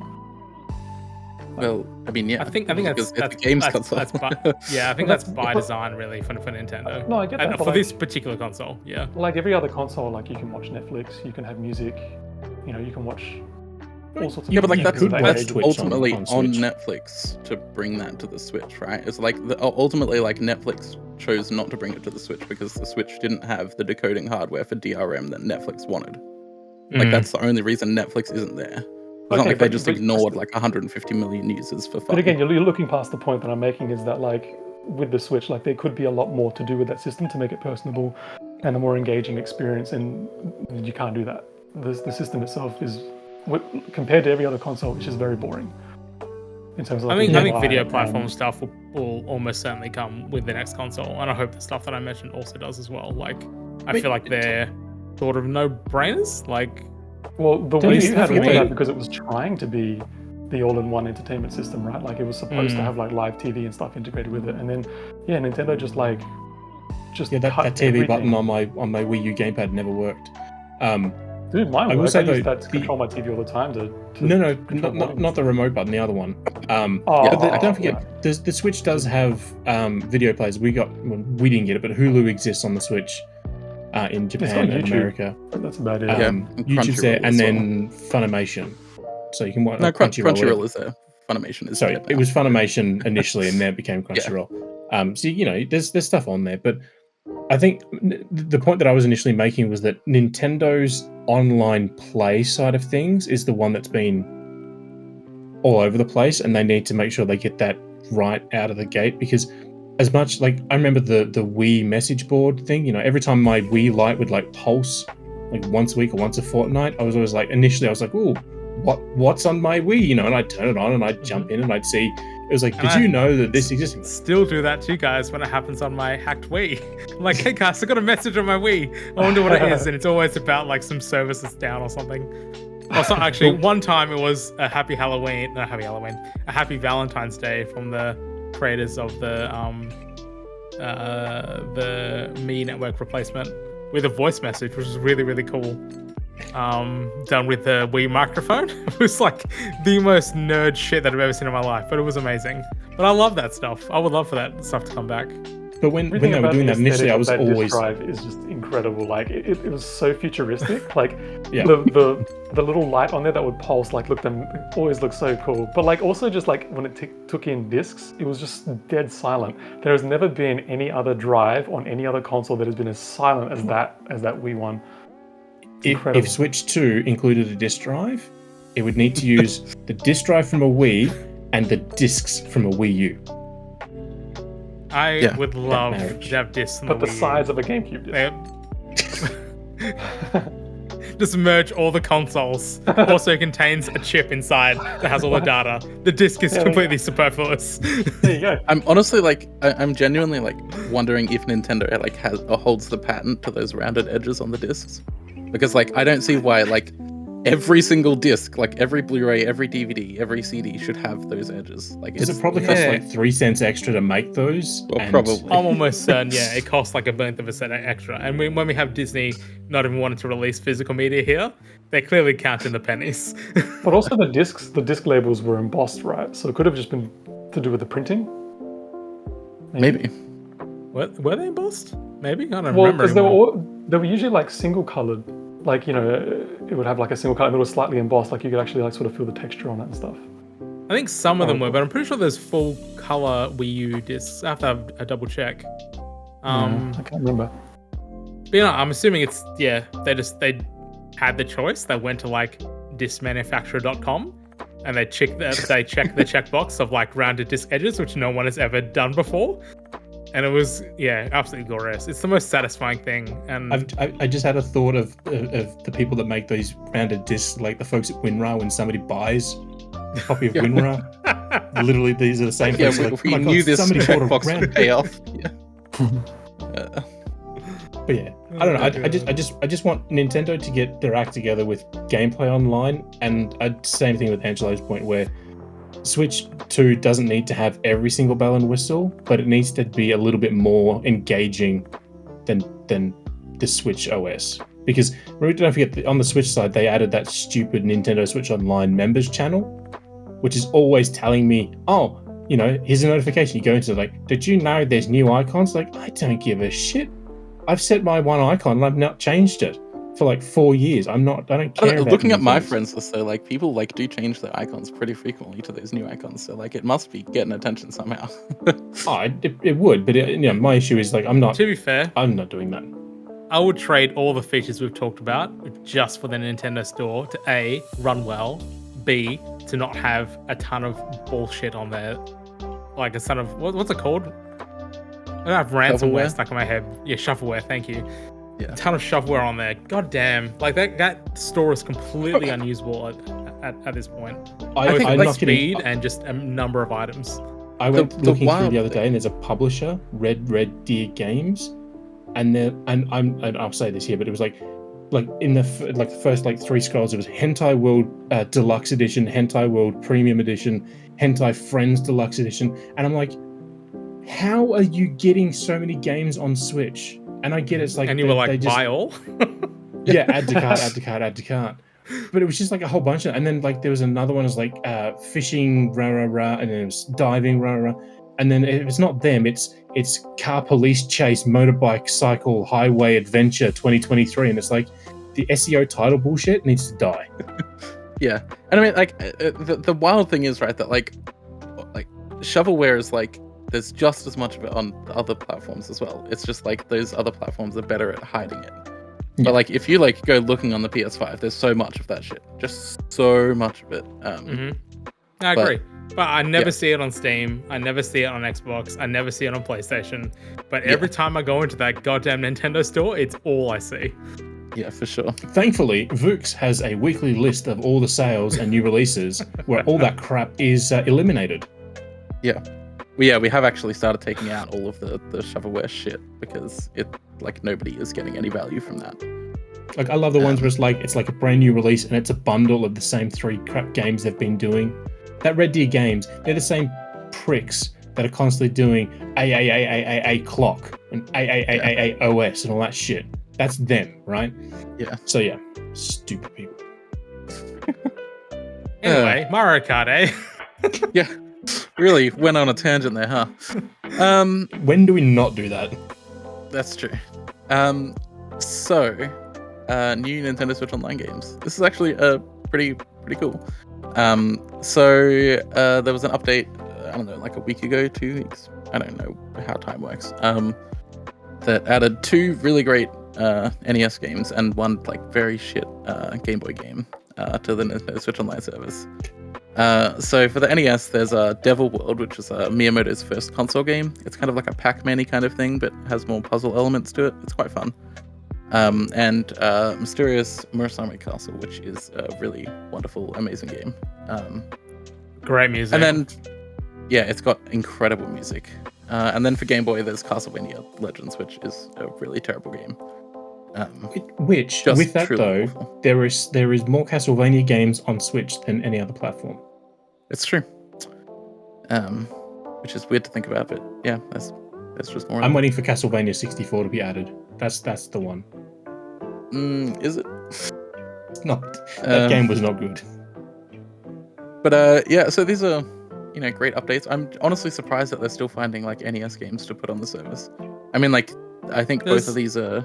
Well, I mean, yeah. I think that's a games console. I think that's by design, really, for Nintendo. No, I get that. For this particular console, yeah. Like every other console, like you can watch Netflix, you can have music, you can watch all sorts of. Yeah, but like that's Twitch ultimately on Netflix to bring that to the Switch, right? It's like ultimately like Netflix chose not to bring it to the Switch because the Switch didn't have the decoding hardware for DRM that Netflix wanted. Like that's the only reason Netflix isn't there. It's not like they just ignored like 150 million users for fun. But again, you're looking past the point that I'm making is that like with the Switch, like there could be a lot more to do with that system to make it personable and a more engaging experience, and you can't do that. The system itself is, compared to every other console, which is very boring. In terms of I think video UI platform and- stuff will almost certainly come with the next console, and I hope the stuff that I mentioned also does as well. Like, I feel like they're sort of no-brainers. Like, Well, the Don't Wii you U had all think- that because it was trying to be the all-in-one entertainment system, right? Like it was supposed to have like live TV and stuff integrated with it, and then Nintendo just that cut TV everything. button on my Wii U gamepad never worked. Dude, mine I will worked. say I use though, that to control my TV all the time. To No, control not the remote button, the other one. But don't forget, the Switch does have video players. We didn't get it, but Hulu exists on the Switch in Japan and YouTube. America. That's about it. and YouTube's there, Crunchyroll and as then Funimation. So you can watch No, Crunchyroll. Crunchyroll is there. Funimation is Sorry, there it now. was Funimation initially, and then it became Crunchyroll. So there's stuff on there, but I think the point that I was initially making was that Nintendo's online play side of things is the one that's been all over the place, and they need to make sure they get that right out of the gate. Because as much like I remember the Wii message board thing, every time my Wii Lite would like pulse like once a week or once a fortnight, I was always like, initially I was like, ooh, what's on my Wii? And I'd turn it on and I'd jump in and I'd see. It was like, did you know that this exists? Still do that too, guys, when it happens on my hacked Wii. I'm like, hey guys, I got a message on my Wii. I wonder what it is, and it's always about like some service that's down or something. Also, actually, one time it was a happy Valentine's Day from the creators of the Mi network replacement with a voice message, which was really, really cool. Done with the Wii microphone. It was like the most nerd shit that I've ever seen in my life, but it was amazing. But I love that stuff. I would love for that stuff to come back. But when they were doing that initially, I was that always disk drive is just incredible. Like it was so futuristic. Like Yeah. the little light on there that would pulse, like always looked so cool. But like also just like when it took in discs, it was just dead silent. There has never been any other drive on any other console that has been as silent as that Wii one. if Switch 2 included a disk drive, it would need to use the disk drive from a Wii and the discs from a Wii U. I would love marriage. to have discs on But the Wii U. size of a GameCube disc. Just merge all the consoles. Also contains a chip inside that has all the data. The disc is completely superfluous. There you go. I'm honestly I'm genuinely wondering if Nintendo has or holds the patent to those rounded edges on the discs, because I don't see why every single disc, every Blu-ray, every DVD, every CD should have those edges. Does it probably cost 3 cents extra to make those? Well, And- probably. I'm almost certain, it costs a $0.01 of a cent extra. And when we have Disney not even wanting to release physical media here, they're clearly counting the pennies. But also the disc labels were embossed, right? So it could have just been to do with the printing. Maybe. Were they embossed? Maybe? I don't Well, remember because anymore. they were usually single colored. It would have a single color and it was slightly embossed. You could actually sort of feel the texture on it and stuff. I think some of them were, but I'm pretty sure there's full color Wii U discs. I have to have a double check. I can't remember. But I'm assuming it's they had the choice. They went to discmanufacturer.com and they checked the checkbox of rounded disc edges, which no one has ever done before. And it was absolutely glorious. It's the most satisfying thing. And I just had a thought of the people that make these rounded discs, the folks at WinRAR. When somebody buys a copy of WinRAR, literally these are the same. Yeah, folks, we "Oh my knew God, this somebody bought a checkbox round-" would pay off. Yeah. But yeah, I don't know. I just want Nintendo to get their act together with gameplay online, and same thing with Angelo's point where Switch 2 doesn't need to have every single bell and whistle, but it needs to be a little bit more engaging than the Switch OS. Because don't forget, on the Switch side, they added that stupid Nintendo Switch Online members channel, which is always telling me, here's a notification. You go into did you know there's new icons? I don't give a shit. I've set my one icon and I've not changed it for 4 years. I don't care about Looking at new my things. friends list, though, people do change their icons pretty frequently to those new icons. So it must be getting attention somehow. It would, but my issue is I'm not. to be fair, I'm not doing that. I would trade all the features we've talked about just for the Nintendo Store to A, run well, B, to not have a ton of bullshit on there. A ton of, what's it called? I don't have ransomware Shovelware? stuck in my head. Yeah, shovelware, thank you. Yeah. a ton of shovelware on there. God damn, like that store is completely unusable at this point. I Both think in I'm not speed kidding. and just a number of items. I went the looking through wild the other thing- day, and there's a publisher, Red Deer Games, and I'll say this here, but it was like in the first like 3 scrolls, it was Hentai World Deluxe Edition, Hentai World Premium Edition, Hentai Friends Deluxe Edition, and I'm like, how are you getting so many games on Switch? And I get it's like, And you were they like, just, buy all? yeah, add to cart, add to cart, add to cart. But it was just like a whole bunch of, and then like there was another one, it was like fishing, rah rah rah, and then it was diving, rah rah, and then it's not them, it's car police chase, motorbike, cycle, highway adventure 2023, and it's like the SEO title bullshit needs to die. Yeah, and I mean, like, the wild thing is, right, that like shovelware is like, there's just as much of it on the other platforms as well. It's just like those other platforms are better at hiding it. Yeah. But like, if you like go looking on the PS5, there's so much of that shit, just so much of it. I but- agree. But I never yeah. see it on Steam. I never see it on Xbox. I never see it on PlayStation. But Yeah. every time I go into that goddamn Nintendo store, it's all I see. Yeah, for sure. Thankfully, Vookcast has a weekly list of all the sales and new releases where all that crap is eliminated. We have actually started taking out all of the shovelware shit because it like nobody is getting any value from that. Like, I love the ones where it's like a brand new release and it's a bundle of the same 3 crap games they've been doing. That Red Deer Games, they're the same pricks that are constantly doing a clock and a OS and all that shit. That's them, right? Yeah. So yeah, stupid people. Anyway, Mario Kart, eh? Yeah, really went on a tangent there, huh? When do we not do that? That's true. So, new Nintendo Switch Online games. This is actually pretty cool. So there was an update, I don't know, like a week ago, 2 weeks. I don't know how time works. That added 2 really great NES games and 1 like very shit Game Boy game to the Nintendo Switch Online service. So for the NES, there's Devil World, which is Miyamoto's first console game. It's kind of like a Pac-Man-y kind of thing, but has more puzzle elements to it. It's quite fun. And Mysterious Murasame Castle, which is a really wonderful, amazing game. Great music. And then, yeah, it's got incredible music. And then for Game Boy, there's Castlevania Legends, which is a really terrible game. Which, Just with that truly though, awful. there is more Castlevania games on Switch than any other platform. It's true. Which is weird to think about, but yeah, that's just more. I'm waiting for Castlevania 64 to be added. That's the one. Is it? It's not. That game was not good. But yeah, so these are, great updates. I'm honestly surprised that they're still finding like NES games to put on the service. I mean, like, I think both There's- of these are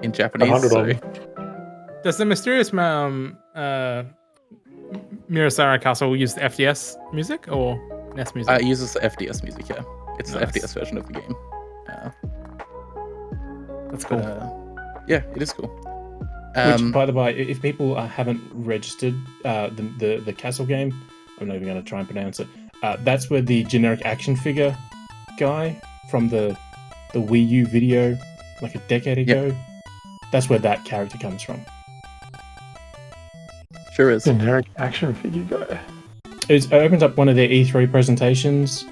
in Japanese. 100 So, of them. Does the Mysterious Murasame Castle use the FDS music or NES music? it uses the FDS music. Yeah, it's Nice. the FDS version of the game. That's But, cool. yeah, it is cool. Which, by the way, if people haven't registered the Castle game, I'm not even going to try and pronounce it. That's where the generic action figure guy from the Wii U video, like a decade ago, that's where that character comes from. Sure is. Generic action figure guy. It opens up one of their E3 presentations.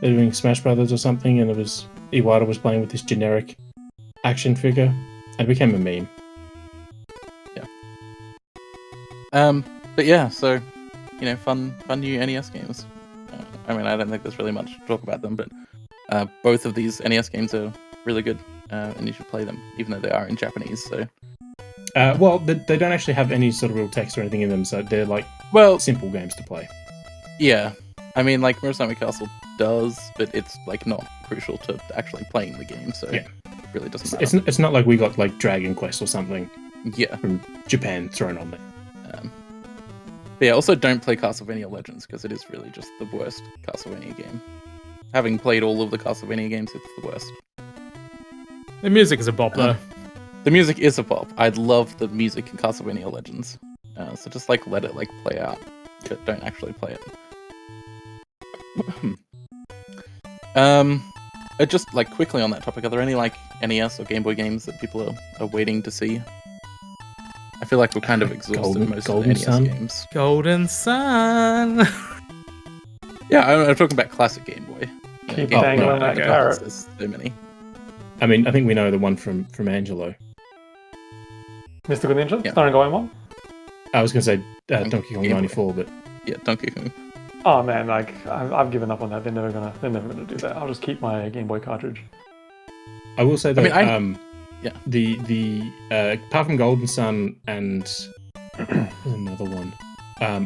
They're doing Smash Brothers or something, and Iwata was playing with this generic action figure, and it became a meme. But yeah, so fun new NES games. I mean, I don't think there's really much to talk about them, but both of these NES games are really good, and you should play them, even though they are in Japanese. So, Well, they don't actually have any sort of real text or anything in them, so they're like well, simple games to play. yeah. I mean, like Murasame Castle does, but it's like not crucial to actually playing the game, so Yeah. it really doesn't matter. It's not like we got like Dragon Quest or something Yeah. from Japan thrown on there. But yeah, also don't play Castlevania Legends because it is really just the worst Castlevania game. Having played all of the Castlevania games, it's the worst. The music is a bop though. The music is a pop. I love the music in Castlevania Legends. So just like let it like play out, but don't actually play it. just like quickly on that topic, are there any like NES or Game Boy games that people are waiting to see? I feel like we're kind of exhausted most of the NES games. Golden Sun. Yeah, I'm talking about classic Game Boy. Keep dangling that carrot. There's so many. I mean, I think we know the one from Angelo. Mystical Ninja, Yeah. starring Goemon. I was going to say Donkey Kong 94, but Yeah, Donkey Kong. Oh man, like I've given up on that. They're never gonna do that. I'll just keep my Game Boy cartridge. I will say that yeah. the apart from Golden Sun and there's another one,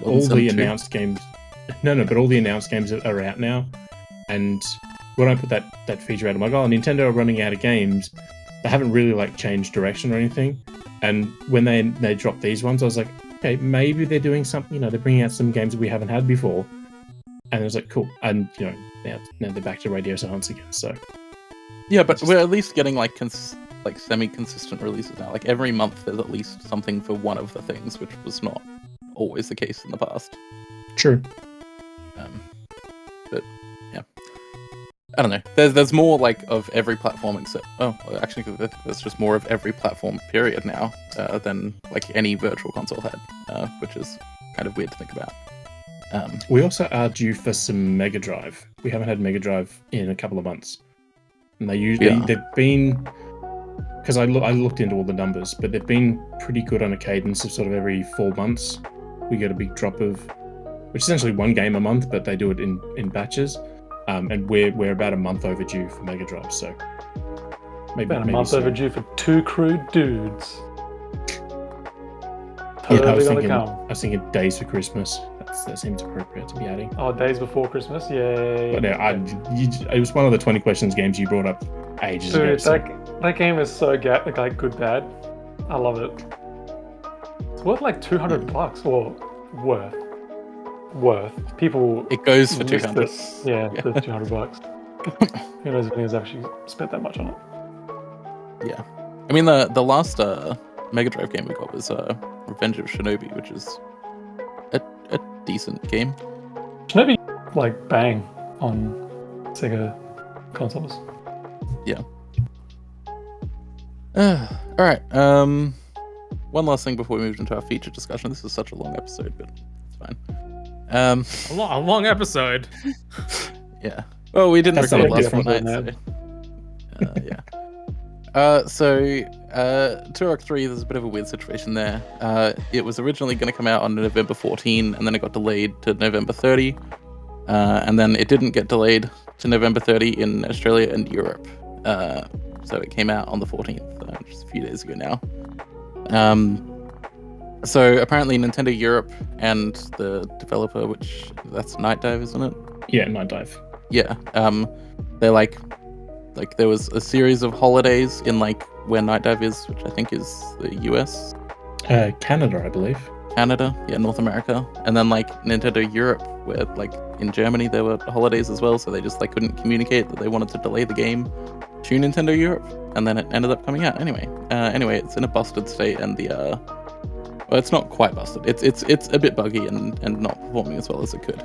all Sun the 2? announced games. But all the announced games are out now, and when I put that feature out, I'm like, oh, Nintendo are running out of games. They haven't really like changed direction or anything. And when they dropped these ones, I was like, okay, maybe they're doing something. You know, they're bringing out some games that we haven't had before. And I was like, cool. And you know, now they're back to Radio Silence again. So Yeah, but we're at least getting like semi-consistent releases now. Like every month, there's at least something for one of the things, which was not always the case in the past. true. But yeah, I don't know. There's more like of every platform except actually there's just more of every platform period now than like any virtual console had, which is kind of weird to think about. We also are due for some Mega Drive. We haven't had Mega Drive in a couple of months, and they've been, because I looked into all the numbers, but they've been pretty good on a cadence of sort of every 4 months. We get a big drop of, which is essentially one game a month, but they do it in batches. And we're about a month overdue for Mega Drive, so maybe About a month soon. overdue for two crude dudes. Yeah, Totally I gonna come. was thinking Days for Christmas. That seems appropriate to be adding. Oh, Days Before Christmas, yay! But no, it was one of the 20 questions games you brought up ages ago. Dude, So that game is so like good bad. I love it. It's worth like $200, or worth. People. It goes for list 200. it. Yeah, Yeah. for $200. Who knows if anyone's actually spent that much on it? Yeah, I mean the last Mega Drive game we got was Revenge of Shinobi, which is a decent game. Shinobi like bang on Sega consoles. All right. One last thing before we move into our feature discussion. This is such a long episode, but it's fine. A long episode. Yeah. Well, we didn't That's record not a last different fortnight, so yeah. Turok 3, there's a bit of a weird situation there. It was originally going to come out on November 14, and then it got delayed to November 30, and then it didn't get delayed to November 30 in Australia and Europe. So it came out on the 14th, just a few days ago now. So apparently Nintendo Europe and the developer, which that's Night Dive, isn't it? yeah, Night Dive. Yeah. They're like there was a series of holidays in like where Night Dive is, which I think is the US, Canada, I believe. Canada, yeah, North America, and then like Nintendo Europe, where like in Germany there were holidays as well, so they just like couldn't communicate that they wanted to delay the game to Nintendo Europe, and then it ended up coming out anyway. Anyway, it's in a busted state, and well, it's not quite busted. It's a bit buggy and not performing as well as it could.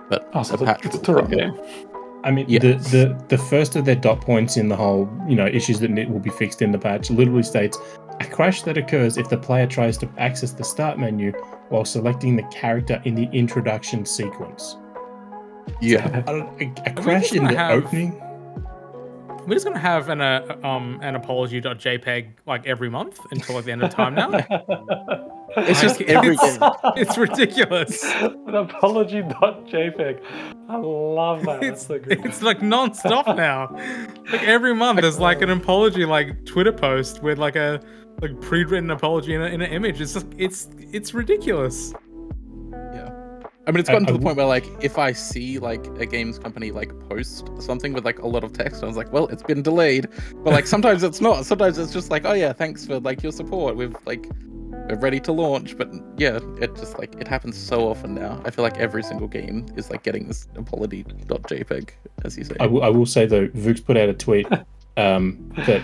But So a patch it's a will Turok fix it. game. I mean, Yeah. the first of their dot points in the whole, issues that will be fixed in the patch literally states, a crash that occurs if the player tries to access the start menu while selecting the character in the introduction sequence. Yeah. A crash in the opening? We're just gonna have an apology.jpg like every month until like the end of time now. It's just Like, every it's- game. It's ridiculous. An apology.jpg. I love that. That's so good. It's like non-stop now. Like every month there's like an apology like Twitter post with like a like pre-written apology in an image. It's just it's ridiculous. I mean, it's gotten to I the point where, like, if I see, like, a games company, like, post something with, like, a lot of text, I was like, well, it's been delayed. But, like, sometimes it's not. Sometimes it's just like, oh, yeah, thanks for, like, your support. We're ready to launch. But, yeah, it just, like, it happens so often now. I feel like every single game is, like, getting this apology.jpg, as you say. I will say, though, Vook's put out a tweet that,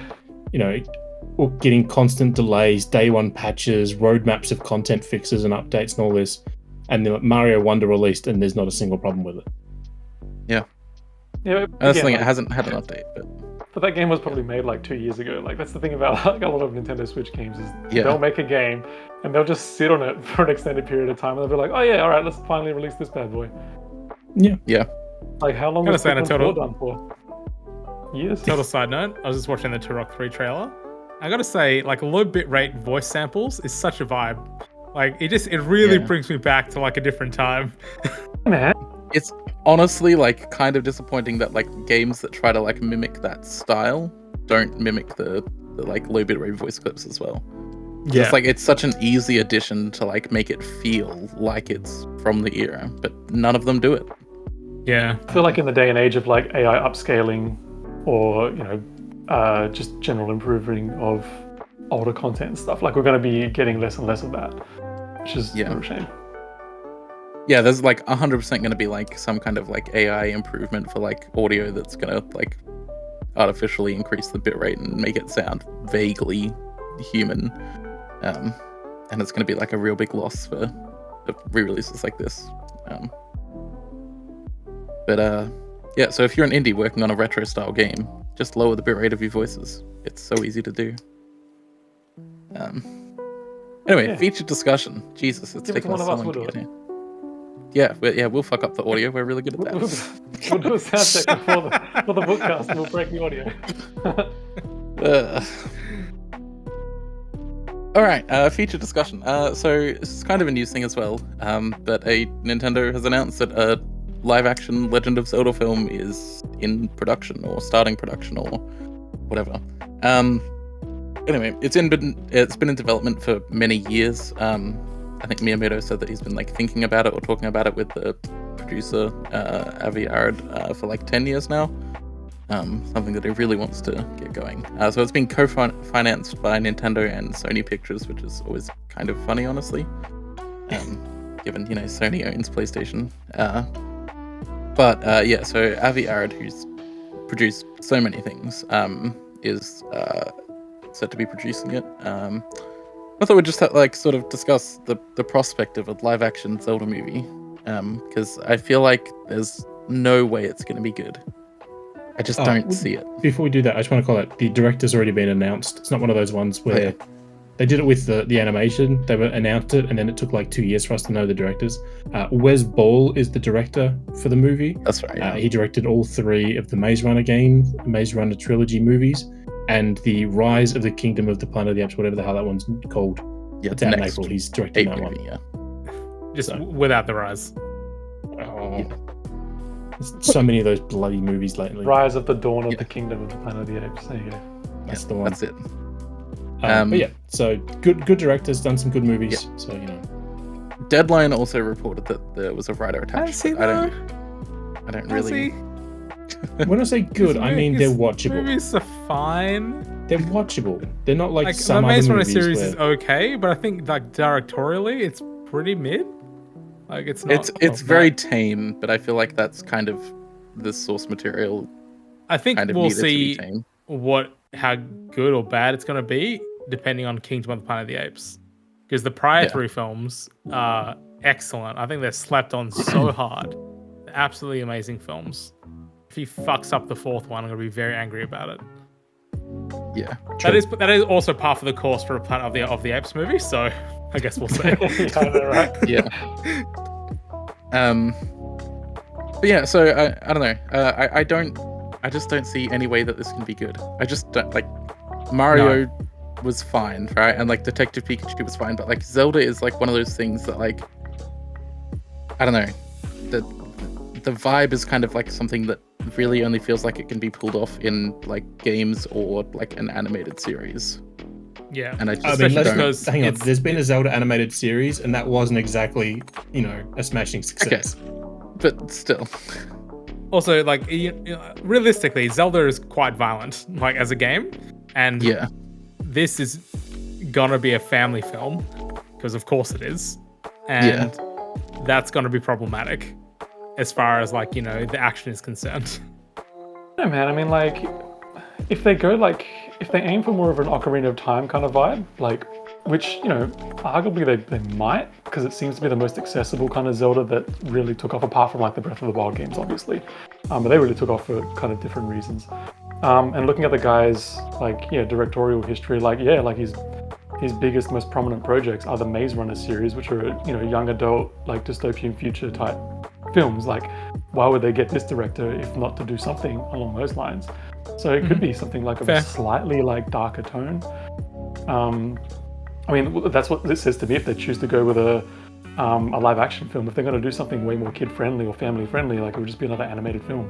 we're getting constant delays, day one patches, roadmaps of content fixes and updates and all this. And then Mario Wonder released, and there's not a single problem with it. Yeah. Yeah, That's the again, thing, like, it hasn't had an update, but that game was probably made like 2 years ago. Like that's the thing about like a lot of Nintendo Switch games is Yeah. they'll make a game and they'll just sit on it for an extended period of time and they'll be like, oh yeah, all right, let's finally release this bad boy. yeah. Like how long Gotta was say, on a Pikmin 4 total- done for? Years. Total side note, I was just watching the Turok 3 trailer. I gotta say, like low bitrate voice samples is such a vibe. Like it really Yeah. brings me back to like a different time. Man, It's honestly like kind of disappointing that like games that try to like mimic that style don't mimic the like low bitrate voice clips as well. It's like it's such an easy addition to like make it feel like it's from the era, but none of them do it. Yeah. I feel like in the day and age of like AI upscaling or just general improving of older content and stuff, like we're going to be getting less and less of that, which is Yeah. a real shame. Yeah, there's like 100% going to be like some kind of like AI improvement for like audio that's going to like artificially increase the bitrate and make it sound vaguely human. And it's going to be like a real big loss for re-releases like this. Yeah, so if you're an indie working on a retro style game, just lower the bitrate of your voices. It's so easy to do. Anyway, Yeah. featured discussion. Jesus, it's Give it to taken us one so of us, long to we'll get do here. Yeah, we'll fuck up the audio. We're really good at We'll that. do a sound check for the Vookcast and we'll break the audio. All right, feature discussion. So this is kind of a news thing as well. But Nintendo has announced that a live-action Legend of Zelda film is in production or starting production or whatever. Anyway, it's been in development for many years. I think Miyamoto said that he's been like thinking about it or talking about it with the producer Avi Arad for like 10 years now. Something that he really wants to get going. So it's been co-financed by Nintendo and Sony Pictures, which is always kind of funny, honestly. Given Sony owns PlayStation. Yeah, so Avi Arad, who's produced so many things, is set to be producing it. I thought we'd just sort of discuss the prospect of a live-action Zelda movie, because I feel like there's no way it's going to be good. I just don't see it. Before we do that, I just want to call out the director's already been announced. It's not one of those ones where they did it with the animation. They announced it, and then it took like 2 years for us to know the directors. Wes Ball is the director for the movie. That's right. Yeah. He directed all 3 of the Maze Runner games, Maze Runner trilogy movies, and the Rise of the Kingdom of the Planet of the Apes, whatever the hell that one's called. Yeah, It's out in April. He's directing that movie, one. Yeah. Just without the rise. Oh. There's so many of those bloody movies lately. Rise of the Dawn of the Kingdom of the Planet of the Apes. There you go. That's the one. That's it. But yeah, so good directors, done some good movies. Yeah. So Deadline also reported that there was a writer attached. see but I don't really. when I say good, I mean they're watchable. Movies are fine. They're watchable. They're not like The some Maze other Runner movies series where is okay, but I think like directorially, it's pretty mid. Like it's not. It's very tame, but I feel like that's kind of the source material. I think Kind of we'll needed to be see tame. how good or bad it's going to be depending on Kingdom of the Planet of the Apes, because the prior 3 films are excellent. I think they're slept on so hard. They're absolutely amazing films. If he fucks up the 4th one, I'm going to be very angry about it. Yeah. That is also par for the course for a Planet of the Apes movie. So I guess we'll see. Yeah, I know, right? Yeah. But yeah, so I don't know. I just don't see any way that this can be good. I just don't like Mario was fine, right? And like Detective Pikachu was fine, but like Zelda is like one of those things that like I don't know. The vibe is kind of like something that really only feels like it can be pulled off in like games or like an animated series. Yeah. And I just hang on. There's been a Zelda animated series, and that wasn't exactly, a smashing success. Okay. But still. Also, like realistically, Zelda is quite violent, like as a game, and this is gonna be a family film because, of course, it is, and that's gonna be problematic as far as like the action is concerned. No, man. I mean, like, if they aim for more of an Ocarina of Time kind of vibe, like, which arguably they might, because it seems to be the most accessible kind of Zelda that really took off, apart from like the Breath of the Wild games, obviously. but they really took off for kind of different reasons. And looking at the guy's directorial history, his biggest, most prominent projects are the Maze Runner series, which are young adult dystopian future type films. Why would they get this director if not to do something along those lines? So it could be something of a slightly darker tone. That's what this says to me. If they choose to go with a live action film, if they're going to do something way more kid friendly or family friendly, it would just be another animated film,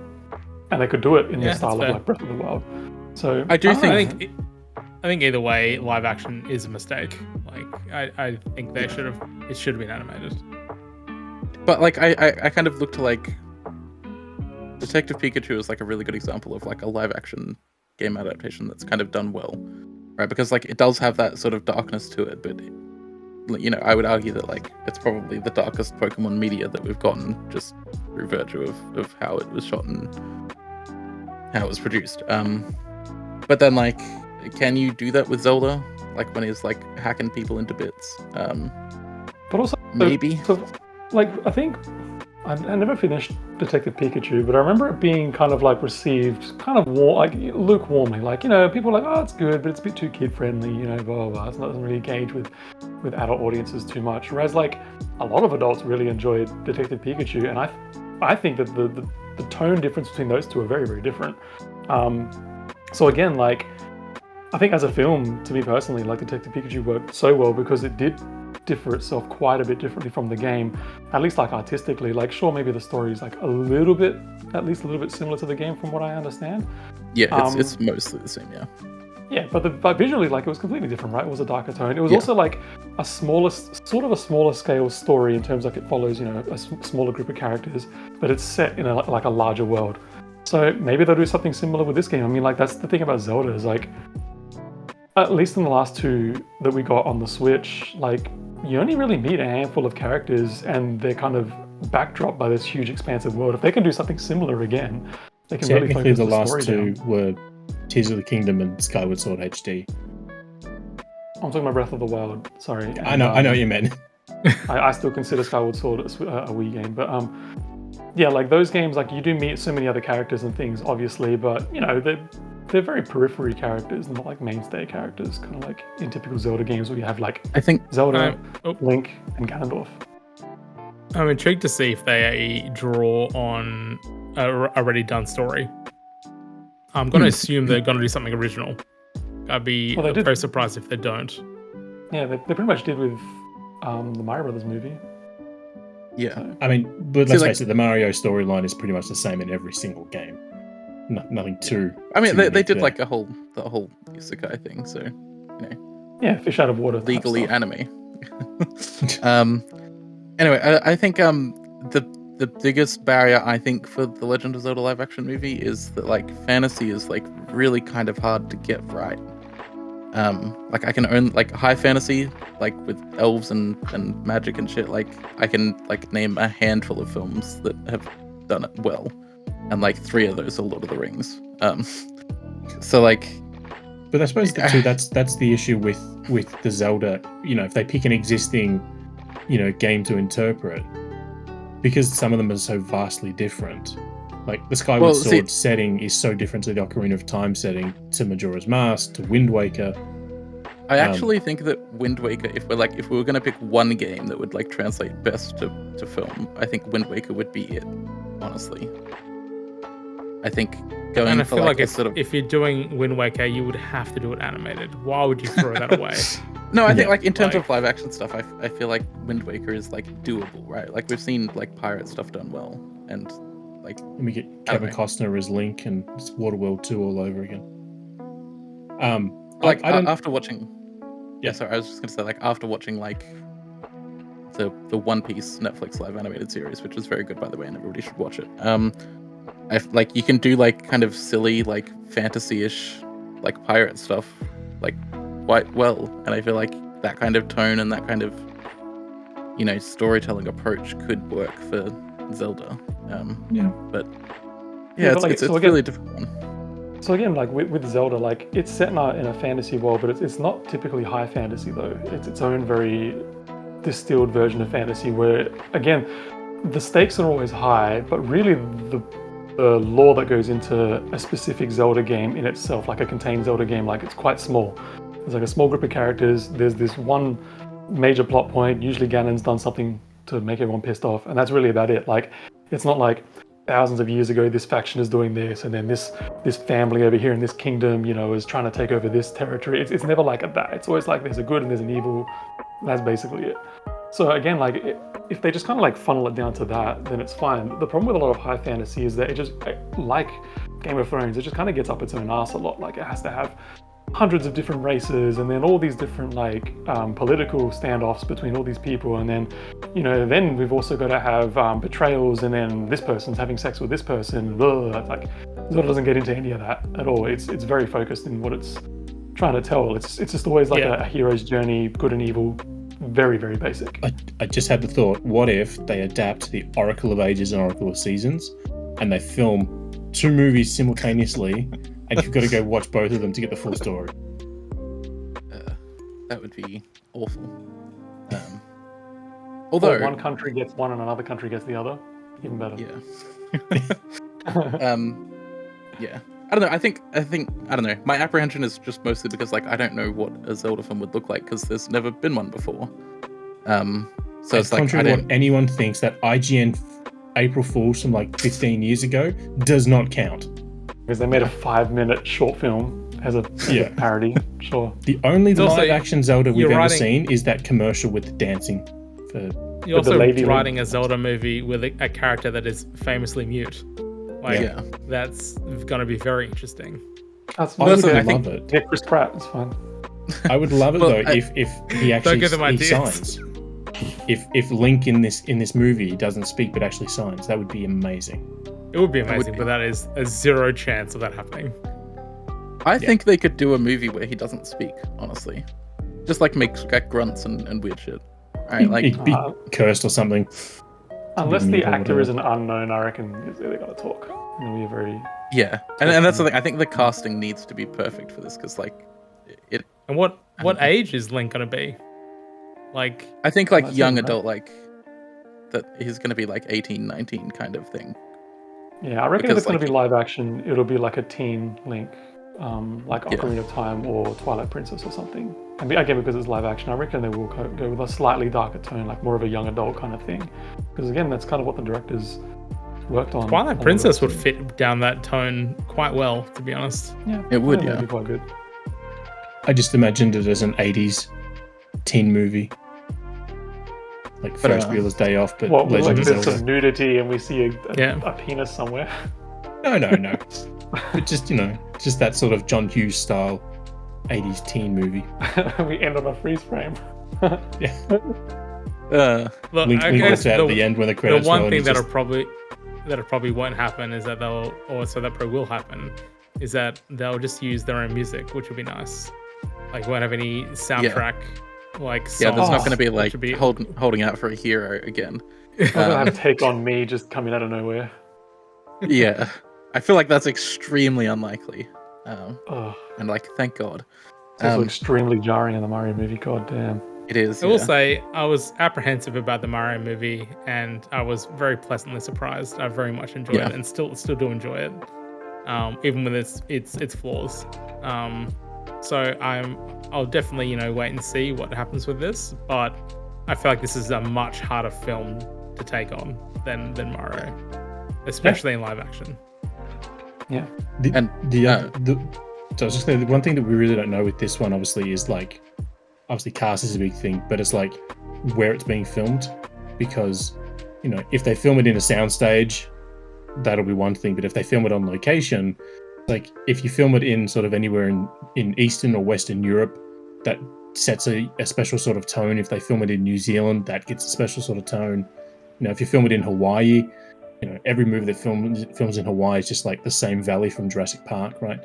and they could do it in the style of Breath of the Wild. So I think either way, live action is a mistake. I think it should have been animated. But I kind of look to Detective Pikachu is a really good example of a live action game adaptation that's kind of done well, right? Because it does have that sort of darkness to it, but I would argue that it's probably the darkest Pokemon media that we've gotten just through virtue of how it was shot and how it was produced. But then can you do that with Zelda? When he's hacking people into bits? But also maybe. I think I never finished Detective Pikachu, but I remember it being kind of received kind of lukewarmly. People are oh, it's good, but it's a bit too kid friendly. Blah blah blah. It doesn't really engage with adult audiences too much. Whereas a lot of adults really enjoyed Detective Pikachu, and I think that the tone difference between those two are very, very different. So again, I think as a film, to me personally, Detective Pikachu worked so well because it did differ itself quite a bit differently from the game, at least artistically. Sure, maybe the story is at least a little bit similar to the game from what I understand. Yeah, it's mostly the same, yeah. Yeah, but visually, it was completely different, right? It was a darker tone. It was also a smaller scale story in terms it follows, a smaller group of characters, but it's set in a larger world. So maybe they'll do something similar with this game. That's the thing about Zelda is at least in the last two that we got on the Switch, you only really meet a handful of characters and they're kind of backdropped by this huge expansive world. If they can do something similar again, they can really focus the last two down. Were Tears of the Kingdom and Skyward Sword HD. I'm talking about Breath of the Wild, sorry. And, I know what you meant. I still consider Skyward Sword a Wii game, but those games, you do meet so many other characters and things, obviously, but they're very periphery characters, not mainstay characters, kind of in typical Zelda games where you have I think Zelda, Link, and Ganondorf. I'm intrigued to see if they draw on a already done story. I'm going to assume they're going to do something original. I'd be very surprised if they don't. Yeah, they pretty much did with the Mario Brothers movie. Yeah. So. But let's face it, the Mario storyline is pretty much the same in every single game. Nothing too. They did the whole isekai thing, so Yeah, fish out of water. Legally anime. Anyway, I think the biggest barrier I think for the Legend of Zelda live action movie is that fantasy is really kind of hard to get right. I can own high fantasy with elves and magic and shit. I can name a handful of films that have done it well. And 3 of those are Lord of the Rings. So but I suppose that's the issue with the Zelda. If they pick an existing, game to interpret, because some of them are so vastly different. The Skyward Sword setting is so different to the Ocarina of Time setting, to Majora's Mask, to Wind Waker. I actually think that Wind Waker, if we were going to pick one game that would translate best to film, I think Wind Waker would be it. Honestly. I think going and I for feel if you're doing Wind Waker, you would have to do it animated. Why would you throw that away? No, I think in terms of live action stuff, I feel Wind Waker is doable, right? We've seen pirate stuff done well, and we get Kevin Costner as Link and it's Waterworld 2 all over again. After watching, sorry, I was just gonna say after watching the One Piece Netflix live animated series, which is very good by the way, and everybody should watch it. You can do kind of silly fantasy-ish pirate stuff quite well, and I feel that kind of tone and that kind of storytelling approach could work for Zelda. But it's a really difficult one. So again, with Zelda, it's set in a fantasy world, but it's not typically high fantasy though. It's its own very distilled version of fantasy where again the stakes are always high, but really the lore that goes into a specific Zelda game in itself, like a contained Zelda game, like it's quite small. There's like a small group of characters. There's this one major plot point. Usually Ganon's done something to make everyone pissed off, and that's really about it. Like, it's not like thousands of years ago this faction is doing this, and then this family over here in this kingdom, you know, is trying to take over this territory. It's never like that. It's always like there's a good and there's an evil. That's basically it. So again, like if they just kind of like funnel it down to that, then it's fine. The problem with a lot of high fantasy is that it just, like Game of Thrones, it just kind of gets up its own ass a lot. Like, it has to have hundreds of different races, and then all these different like political standoffs between all these people, and then, you know, then we've also got to have betrayals, and then this person's having sex with this person. Blah, like, Zelda doesn't get into any of that at all. It's very focused in what it's trying to tell. It's just always like a hero's journey, good and evil. Very, very basic. I just had the thought, what if they adapt the Oracle of Ages and Oracle of Seasons, and they film 2 movies simultaneously, and you've got to go watch both of them to get the full story? That would be awful. Although or one country gets one and another country gets the other, even better. Yeah. Yeah. I don't know. I think I don't know. My apprehension is just mostly because, like, I don't know what a Zelda film would look like because there's never been one before. So it's like, contrary to what anyone thinks, that IGN April Fools from like 15 years ago does not count. Because they made a 5-minute short film as a parody. Sure. The only live action Zelda we've ever seen is that commercial with the dancing. You're also writing a Zelda movie with a character that is famously mute. Like, that's going to be very interesting. That's I would love it. Yeah, Chris Pratt is fun. I would love it though if he actually signs. If Link in this movie doesn't speak but actually signs, that would be amazing. It would be amazing, but that is a 0 chance of that happening. I think they could do a movie where he doesn't speak, honestly. Just like make grunts and weird shit. Right, like he'd be cursed or something. Unless the actor is an unknown, I reckon they got to talk. And it'll be a very and that's the thing. I think the casting needs to be perfect for this because, like, it. And what age is Link gonna be? Like, I think like young adult, like that he's gonna be like 18, 19 kind of thing. Yeah, I reckon if it's gonna be live action, it'll be like a teen Link, like Ocarina of Time or Twilight Princess or something. And again, because it's live action, I reckon they will go with a slightly darker tone, like more of a young adult kind of thing. Because again, that's kind of what the directors worked on. Twilight Princess would fit down that tone quite well, to be honest. Yeah, it would. That'd be quite good. I just imagined it as an 80s teen movie. Like Ferris Bueller's Day Off, but Legend of Zelda. Some nudity and we see a penis somewhere. No. But just, you know, just that sort of John Hughes style 80s teen movie. We end on a freeze frame. Look, Link walks out at the end when the credits roll. The one thing that'll probably won't happen is that that probably will happen, is that they'll just use their own music, which will be nice. Like, won't have any soundtrack. Like, songs, there's not going to be like holding out for a hero again. I'm gonna have Take On Me just coming out of nowhere. Yeah, I feel like that's extremely unlikely. And like, thank God. It's also extremely jarring in the Mario movie. God damn. It is. I will say I was apprehensive about the Mario movie, and I was very pleasantly surprised. I very much enjoyed it, and still do enjoy it, even with its flaws. So I'll definitely wait and see what happens with this, but I feel like this is a much harder film to take on than Mario, especially in live action. Yeah. So I was just saying, the one thing that we really don't know with this one, obviously, is like, obviously cast is a big thing, but it's like where it's being filmed, because if they film it in a soundstage, that'll be one thing, but if they film it on location, like if you film it in sort of anywhere in Eastern or Western Europe, that sets a special sort of tone. If they film it in New Zealand, that gets a special sort of tone. If you film it in Hawaii, every movie that films in Hawaii is just like the same valley from Jurassic Park, right?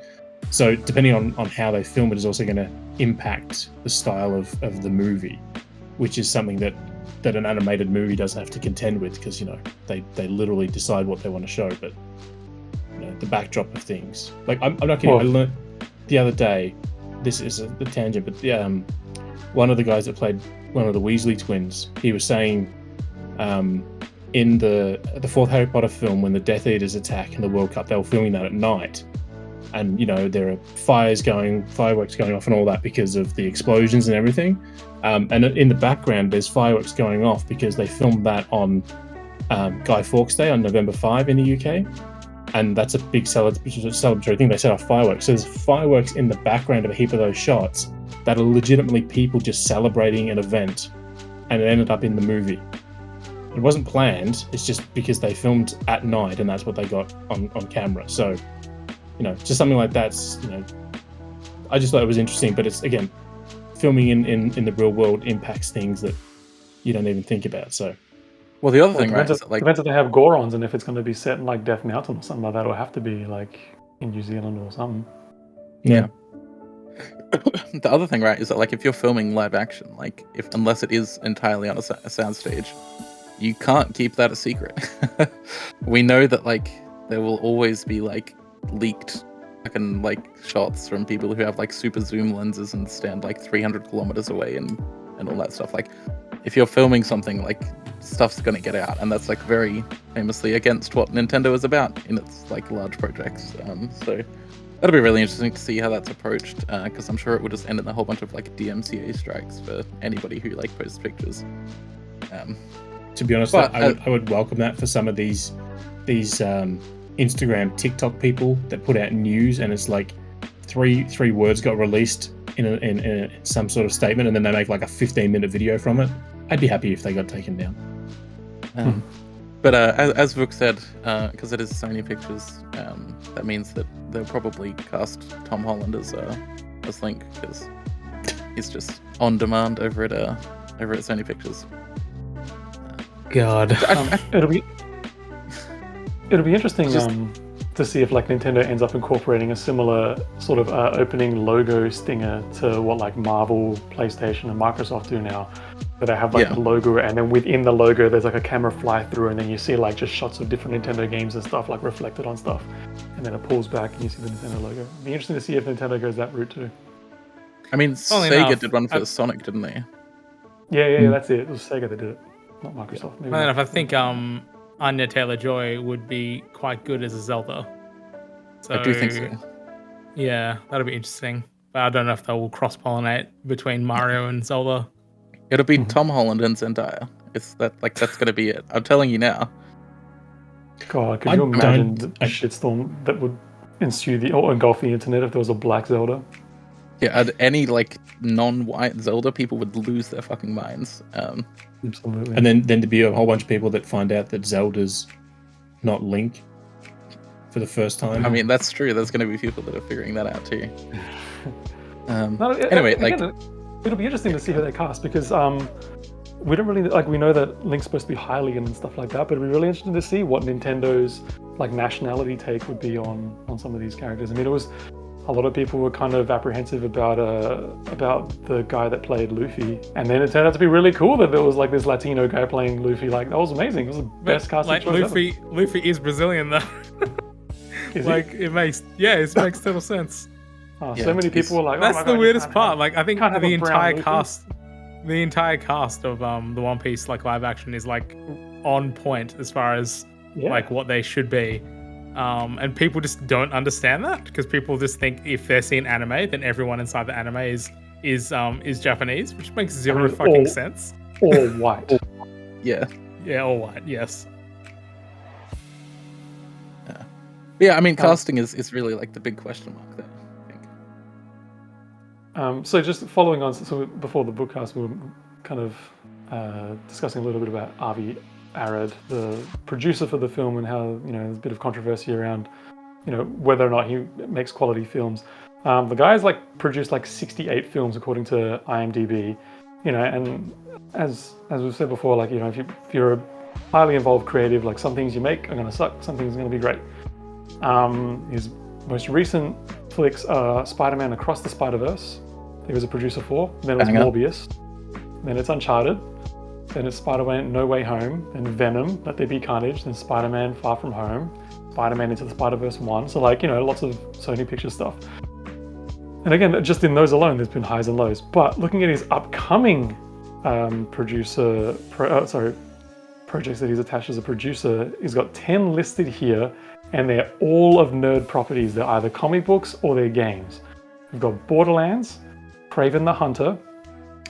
So depending on how they film it is also going to impact the style of the movie, which is something that an animated movie doesn't have to contend with, because they literally decide what they want to show. But the backdrop of things, like I'm not kidding. I learned the other day, this is a tangent, but one of the guys that played one of the Weasley twins, he was saying in the fourth Harry Potter film, when the Death Eaters attack in the World Cup, they were filming that at night. And, there are fireworks going off and all that because of the explosions and everything. And in the background, there's fireworks going off because they filmed that on Guy Fawkes Day on November 5 in the UK. And that's a big celebratory thing. They set off fireworks. So there's fireworks in the background of a heap of those shots that are legitimately people just celebrating an event. And it ended up in the movie. It wasn't planned. It's just because they filmed at night and that's what they got on camera. So, just something like that's, I just thought it was interesting. But it's, again, filming in the real world impacts things that you don't even think about. So, well, the other thing, right, is that, depends if they have Gorons and if it's going to be set in like Death Mountain or something like that, it'll have to be like in New Zealand or something. Yeah. The other thing, right, is that like if you're filming live action, like unless it is entirely on a soundstage, you can't keep that a secret. We know that like there will always be like leaked fucking like shots from people who have like super zoom lenses and stand like 300 kilometers away and all that stuff. Like if you're filming something, like stuff's gonna get out, and that's like very famously against what Nintendo is about in its like large projects. So that'll be really interesting to see how that's approached, because I'm sure it would just end in a whole bunch of like DMCA strikes for anybody who like posts pictures. To be honest, I would welcome that for some of these Instagram, TikTok people that put out news, and it's like three words got released in some sort of statement, and then they make like a 15-minute video from it. I'd be happy if they got taken down. But as Vook said, because it is Sony Pictures, that means that they'll probably cast Tom Holland as Link, because he's just on demand over at Sony Pictures. God, it'll be interesting to see if like Nintendo ends up incorporating a similar sort of opening logo stinger to what like Marvel, PlayStation, and Microsoft do now. Where they have like the logo, and then within the logo there's like a camera fly through, and then you see like just shots of different Nintendo games and stuff like reflected on stuff, and then it pulls back and you see the Nintendo logo. It'd be interesting to see if Nintendo goes that route too. I mean, Sega did one for Sonic, didn't they? Yeah, that's it. It was Sega that did it, not Microsoft. Maybe enough. I think Anya Taylor-Joy would be quite good as a Zelda. So, I do think so. Yeah, that'll be interesting. But I don't know if they will cross-pollinate between Mario and Zelda. It'll be Tom Holland and Zendaya. That's gonna be it. I'm telling you now. God, could you imagine the shitstorm that would ensue or engulf the internet if there was a black Zelda? Yeah, any like non-white Zelda, people would lose their fucking minds. Absolutely. And then there'd be a whole bunch of people that find out that Zelda's not Link for the first time. I mean, that's true. There's going to be people that are figuring that out too. Anyway, it'll be interesting to see who they cast, because we don't really we know that Link's supposed to be Hylian and stuff like that, but it'd be really interesting to see what Nintendo's like nationality take would be on some of these characters. I mean, it was a lot of people were kind of apprehensive about the guy that played Luffy, and then it turned out to be really cool that there was like this Latino guy playing Luffy. Like that was amazing. It was the best casting choice ever. Luffy is Brazilian though. It makes total sense. So many people were like, that's the weirdest part. Like I think the entire cast of the One Piece like live action is like on point as far as like what they should be. And people just don't understand that, because people just think if they're seeing anime, then everyone inside the anime is Japanese, which makes zero fucking sense. Or white. Yeah, all white. Yes. Yeah, I mean, casting is really like the big question mark there, I think. So just following on, so before the Vookcast, we were kind of discussing a little bit about Avi Arad, the producer for the film, and how there's a bit of controversy around whether or not he makes quality films. The guy's like produced like 68 films according to IMDb, and as we've said before, like if you're a highly involved creative, like some things you make are gonna suck, some things are gonna be great. His most recent flicks are Spider-Man Across the Spider-Verse. He was a producer for. Then it was Morbius. Then it's Uncharted. Then it's Spider-Man No Way Home. Then Venom, Let There Be Carnage. Then Spider-Man Far From Home. Spider-Man Into the Spider-Verse 1. So lots of Sony Pictures stuff. And again, just in those alone, there's been highs and lows. But looking at his upcoming projects that he's attached as a producer. He's got 10 listed here, and they're all of nerd properties. They're either comic books or they're games. We've got Borderlands, Kraven the Hunter,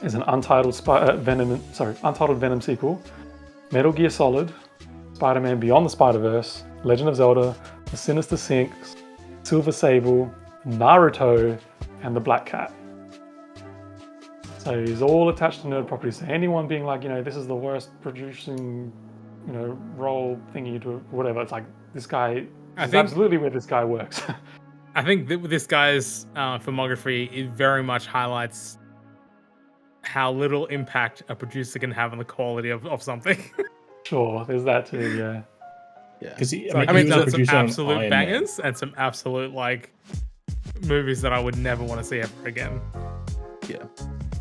is an untitled Venom sequel, Metal Gear Solid, Spider-Man Beyond the Spider-Verse, Legend of Zelda, The Sinister Six, Silver Sable, Naruto, and The Black Cat. So he's all attached to nerd properties. So anyone being like, this is the worst producing, role thingy to whatever, it's like this guy. This is absolutely where this guy works. I think this guy's filmography, it very much highlights how little impact a producer can have on the quality of something. Sure, there's that too. Yeah. Because he's done some absolute bangers and some absolute movies that I would never want to see ever again. Yeah.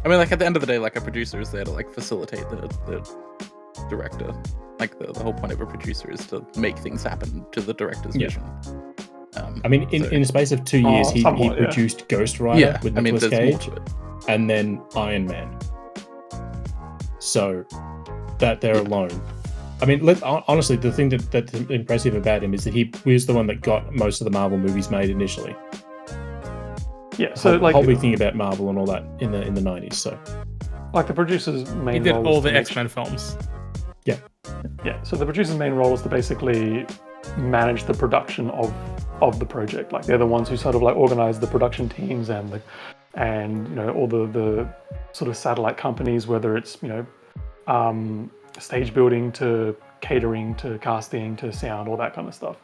I mean, at the end of the day, a producer is there to facilitate the director. The whole point of a producer is to make things happen to the director's vision. In the space of 2 years, he produced Ghost Rider with Nicolas Cage, and then Iron Man. So that there alone. Honestly, the thing that's impressive about him is that he was the one that got most of the Marvel movies made initially. Yeah, so the whole big thing about Marvel and all that in the 90s. So, the producer's main role. He did all the X-Men films. Yeah. Yeah. So the producer's main role is to basically manage the production of the project. They're the ones who sort of organize the production teams and all the sort of satellite companies, whether it's stage building to catering to casting to sound, all that kind of stuff.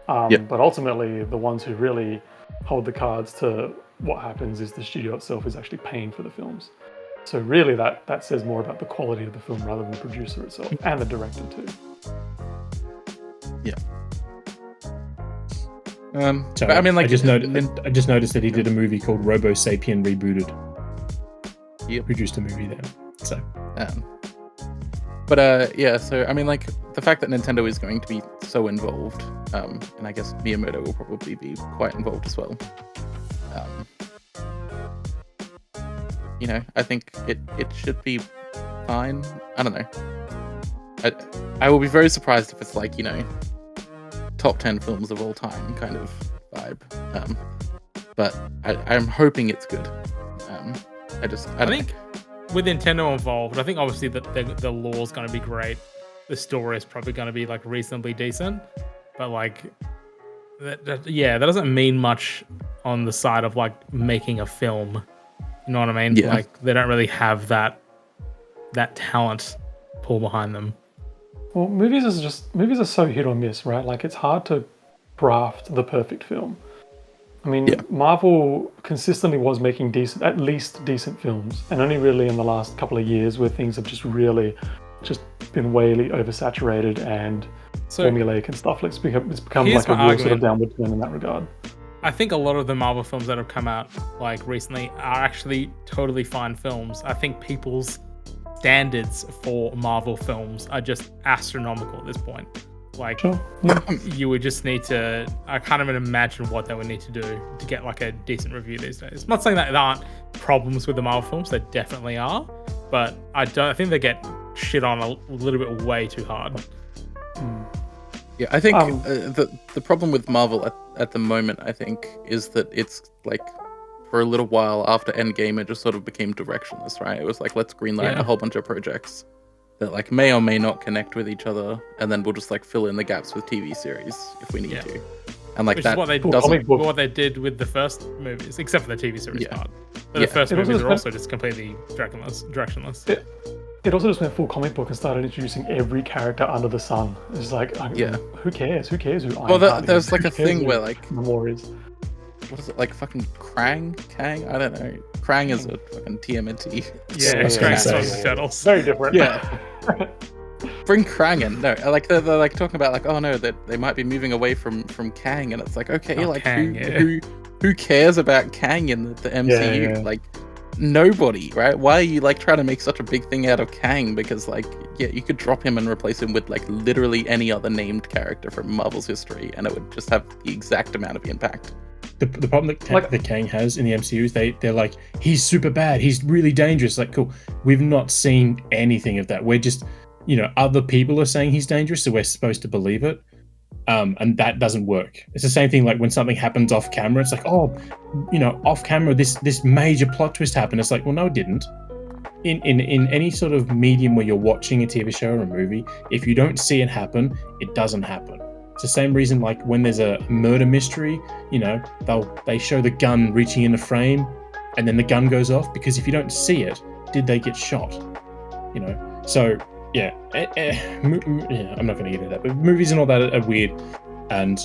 But ultimately, the ones who really hold the cards to what happens is the studio itself is actually paying for the films. So really, that says more about the quality of the film rather than the producer itself and the director too. Yeah. I just noticed that he did a movie called Robo Sapien Rebooted. Yep. Produced a movie there. So. The fact that Nintendo is going to be so involved, and I guess Miyamoto will probably be quite involved as well. I think it should be fine. I don't know. I will be very surprised if it's top 10 films of all time kind of vibe. But I'm hoping it's good. I think with Nintendo involved, I think obviously the lore's going to be great. The story is probably going to be reasonably decent, but that doesn't mean much on the side of making a film. You know what I mean? Yeah. They don't really have that talent pull behind them. Well, movies are so hit or miss, right? It's hard to craft the perfect film. Marvel consistently was making at least decent films, and only really in the last couple of years where things have just really been wayly oversaturated and formulaic and stuff. It's become a real sort of downward trend in that regard. I think a lot of the Marvel films that have come out recently are actually totally fine films. I think people's standards for Marvel films are just astronomical at this point. You would just need to. I can't even imagine what they would need to do to get a decent review these days. I'm not saying that there aren't problems with the Marvel films. There definitely are, but I think they get shit on a little bit way too hard. Yeah, I think the problem with Marvel at the moment, I think, is that it's for a little while after Endgame, it just sort of became directionless, right? It was let's greenlight a whole bunch of projects that may or may not connect with each other, and then we'll just fill in the gaps with TV series if we need to. And which is what they did with the first movies, except for the TV series part. But the first movies are also just completely directionless. It also just went full comic book and started introducing every character under the sun. It's who cares? Who cares who Ironheart is? There's a thing where Namor is. What is it, fucking Kang? I don't know. Krang is a fucking TMNT. Krang's turtles. Very different. Yeah. Bring Krang in. No, they're talking about oh no, that they might be moving away from Kang, and it's Kang, who cares about Kang in the MCU? Yeah. Nobody, right? Why are you trying to make such a big thing out of Kang? Because you could drop him and replace him with literally any other named character from Marvel's history, and it would just have the exact amount of impact. The problem that Kang has in the MCU is they're he's super bad, he's really dangerous. Cool. We've not seen anything of that. other people are saying he's dangerous, so we're supposed to believe it. And that doesn't work. It's the same thing like when something happens off camera. It's like, off camera, this major plot twist happened. It's like, well, no, it didn't. In any sort of medium where you're watching a TV show or a movie, if you don't see it happen, it doesn't happen. It's the same reason like when there's a murder mystery, they show the gun reaching in the frame, and then the gun goes off, because if you don't see it, did they get shot? So. Yeah, I'm not going to get into that, but movies and all that are weird, and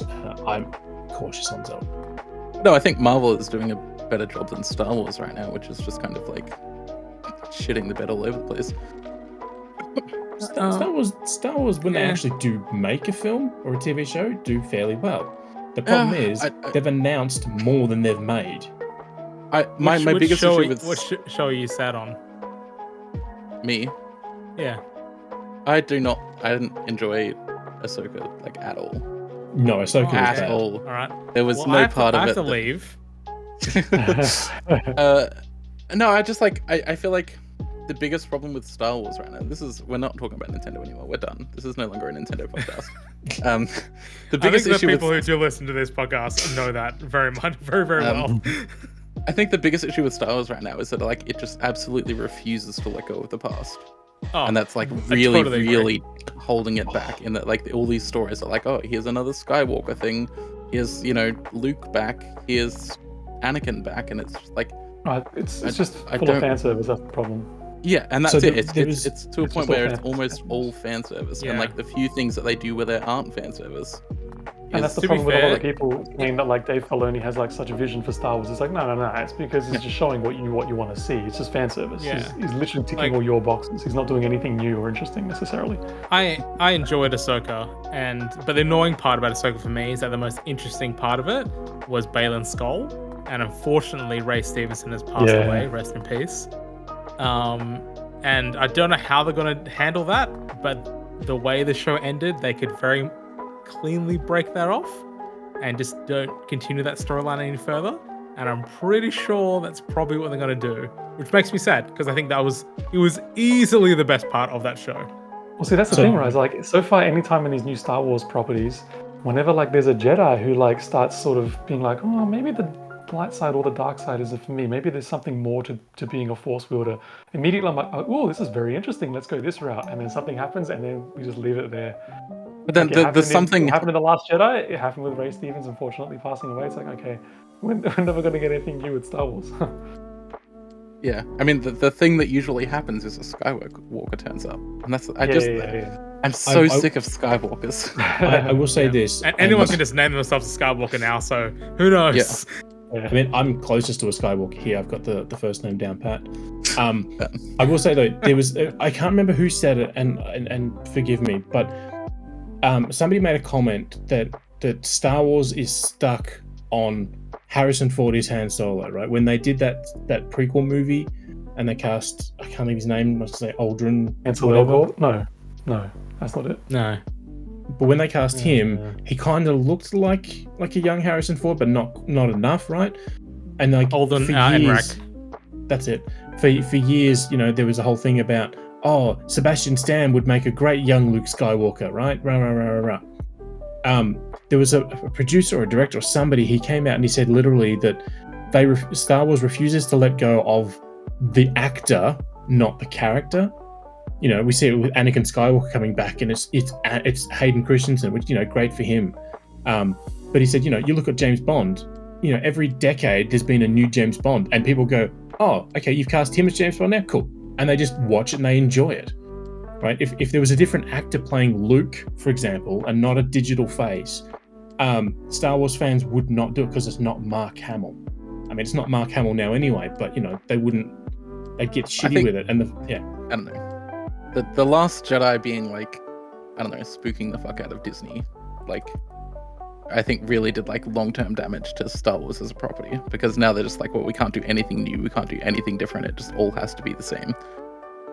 I'm cautious on Zelda. No, I think Marvel is doing a better job than Star Wars right now, which is just kind of like shitting the bed all over the place. Star Wars, when they actually do make a film or a TV show, do fairly well. The problem is they've announced more than they've made. My biggest issue with which show are you sat on? Me. Yeah. I didn't enjoy Ahsoka like at all. No, Ahsoka was bad. At all. All right. There was no part of it. I have to leave. No, I just like I feel like the biggest problem with Star Wars right now. We're not talking about Nintendo anymore. We're done. This is no longer a Nintendo podcast. The biggest issue people who do listen to this podcast know that very much, very, very well. I think the biggest issue with Star Wars right now is that like it just absolutely refuses to let go of the past. And that's like really, really holding it back. In that, like all these stories are like, oh, here's another Skywalker thing. Here's Luke back. Here's Anakin back, and it's just like it's just full of fan service. That's the problem. Yeah, and that's so it. It's to a point where it's almost all fan service, Yeah. and like the few things that they do where there aren't fan service. And that's the to be problem with a lot fair- of people saying that like Dave Filoni has like such a vision for Star Wars. It's like no. It's because it's just showing what you want to see. It's just fan service. Yeah. He's literally ticking Like- all your boxes. He's not doing anything new or interesting necessarily. I enjoyed Ahsoka, but the annoying part about Ahsoka for me is that the most interesting part of it was Balin's skull, and unfortunately Ray Stevenson has passed away. Rest in peace. And I don't know how they're going to handle that, but the way the show ended, they could very cleanly break that off and just don't continue that storyline any further. And I'm pretty sure that's probably what they're going to do, which makes me sad because I think it was easily the best part of that show. Well, see, that's the thing, right? It's like so far, anytime in these new Star Wars properties, whenever like there's a Jedi who like starts sort of being like, oh, maybe the light side or the dark side isn't for me. Maybe there's something more to being a force wielder. Immediately, I'm like, oh, this is very interesting. Let's go this route. And then something happens, and then we just leave it there. But then Like, there's something It happened in The Last Jedi. It happened with Ray Stevens, unfortunately, passing away. It's like, okay, we're never going to get anything new with Star Wars. Yeah, I mean the thing that usually happens is a Skywalker turns up, and that's I'm so sick of Skywalkers. I will say this. And anyone can just name themselves a Skywalker now, so who knows? Yeah. I mean, I'm closest to a Skywalker here. I've got the first name down pat. I will say though, there was I can't remember who said it, and forgive me, but somebody made a comment that Star Wars is stuck on Harrison Ford is Han Solo, right? When they did that prequel movie, and they cast, I can't think his name, must say Aldrin. Angelo? No, that's not it. No. But when they cast him, he kind of looked like a young Harrison Ford, but not enough, right? And like Alden for years, that's it. For years, there was a whole thing about, oh, Sebastian Stan would make a great young Luke Skywalker, right? There was a producer or a director or somebody, he came out and he said literally that Star Wars refuses to let go of the actor, not the character. We see it with Anakin Skywalker coming back, and it's Hayden Christensen, which great for him. But he said, you look at James Bond. Every decade there's been a new James Bond, and people go, oh, okay, you've cast him as James Bond now, cool, and they just watch it and they enjoy it, right? If there was a different actor playing Luke, for example, and not a digital face, Star Wars fans would not do it because it's not Mark Hamill. I mean, it's not Mark Hamill now anyway, but they wouldn't. They'd get shitty with it, and I don't know. The Last Jedi being like, I don't know, spooking the fuck out of Disney, like, I think really did like long-term damage to Star Wars as a property, because now they're just like, well, we can't do anything new, we can't do anything different, it just all has to be the same,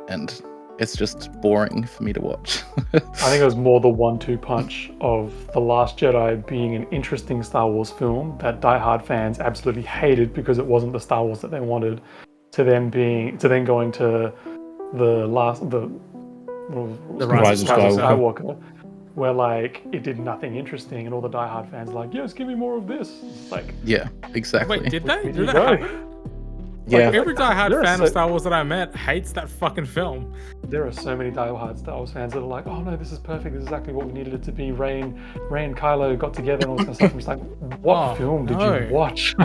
and it's just boring for me to watch. I think it was more the 1-2 punch of The Last Jedi being an interesting Star Wars film that diehard fans absolutely hated because it wasn't the Star Wars that they wanted, to then going to the The Rise of Skywalker, where like it did nothing interesting, and all the diehard fans are like, yes, give me more of this. It's like, Yeah, exactly. Wait, did they? where Did you that go? happen? Yeah. Like, every diehard there are fan so- of Star Wars that I met hates that fucking film. There are so many diehard Star Wars fans that are like, oh no, this is perfect. This is exactly what we needed it to be. Rey and Kylo got together and all this kind of stuff. I'm just like, what film did you watch?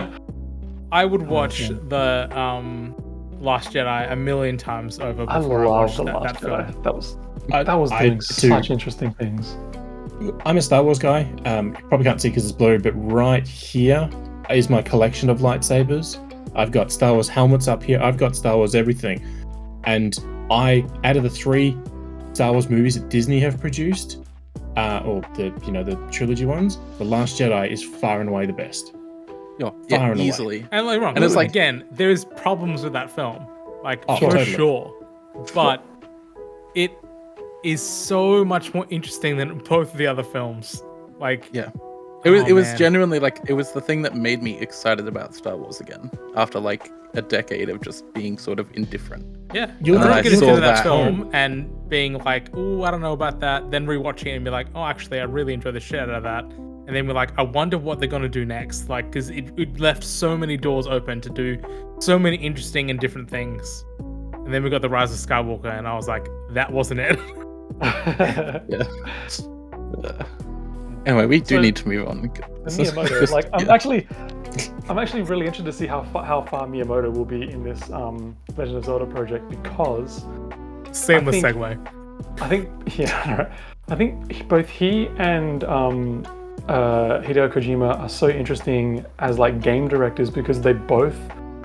I would watch the Last Jedi a million times over I before I love watched the that Last film. Jedi. That was I doing too. such interesting things. I'm a Star Wars guy. You probably can't see because it's blurry, but right here is my collection of lightsabers. I've got Star Wars helmets up here. I've got Star Wars everything. And out of the 3 Star Wars movies that Disney have produced, or the trilogy ones, The Last Jedi is far and away the best. Yeah, Far and away. easily. And like wrong, And it's like- again, there's problems with that film, like Oh, for totally. sure, but it is so much more interesting than both of the other films. Like, Yeah. It was man. genuinely like it was the thing that made me excited about Star Wars again after like a decade of just being sort of indifferent. Yeah, You'll and then I I get into saw that that. film and being like, oh, I don't know about that. Then rewatching it and be like, oh, actually, I really enjoy the shit out of that. And then we're like, I wonder what they're gonna do next. Like, because it left so many doors open to do so many interesting and different things. And then we got the Rise of Skywalker, and I was like, that wasn't it. Yeah. Anyway, we do So, need to move on. And Miyamoto, like, I'm actually really interested to see how far Miyamoto will be in this Legend of Zelda project, because Seamless I think- segue. I think both he and Hideo Kojima are so interesting as like game directors, because they both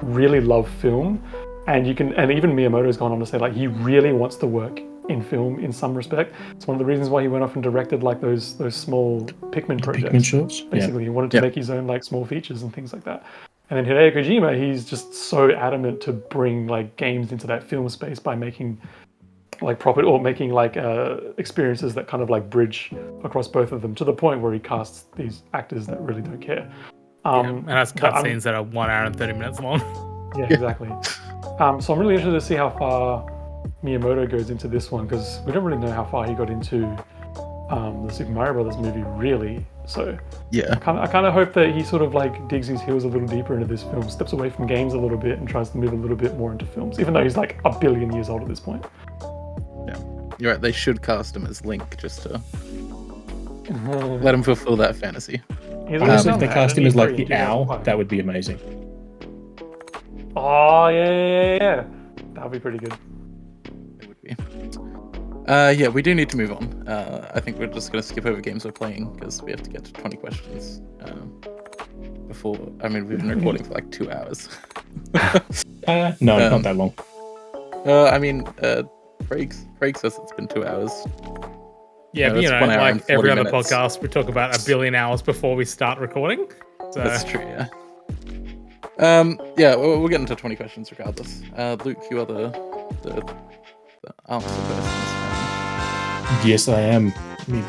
really love film, and even Miyamoto's gone on to say like he really wants to work in film in some respect. It's one of the reasons why he went off and directed like those small Pikmin projects. Pikmin shorts. Basically, he wanted to Yep. make his own like small features and things like that. And then Hideo Kojima, he's just so adamant to bring like games into that film space by making like experiences that kind of like bridge across both of them, to the point where he casts these actors that really don't care. And has but I'm- cutscenes that are 1 hour and 30 minutes long. Yeah, exactly. So I'm really interested to see how far Miyamoto goes into this one, because we don't really know how far he got into the Super Mario Brothers movie, really. So Yeah. I kind of hope that he sort of like digs his heels a little deeper into this film, steps away from games a little bit, and tries to move a little bit more into films, even though he's like a billion years old at this point. You're right, they should cast him as Link just to let him fulfill that fantasy. He's Honestly, already if they done cast that him in as like E3 the in owl, 2005. that would be amazing. Oh yeah. That would be pretty good. It would be. Yeah, we do need to move on. I think we're just going to skip over games we're playing because we have to get to 20 questions before. I mean, we've been recording for like 2 hours. No, not that long. I mean, Craig says it's been 2 hours. Yeah, No, but, that's 1 hour and like every 40 other minutes. podcast, we talk about a billion hours before we start recording. So That's true, yeah. Yeah, we'll get into 20 questions regardless. Luke, you are the answer person. Yes, I am. Need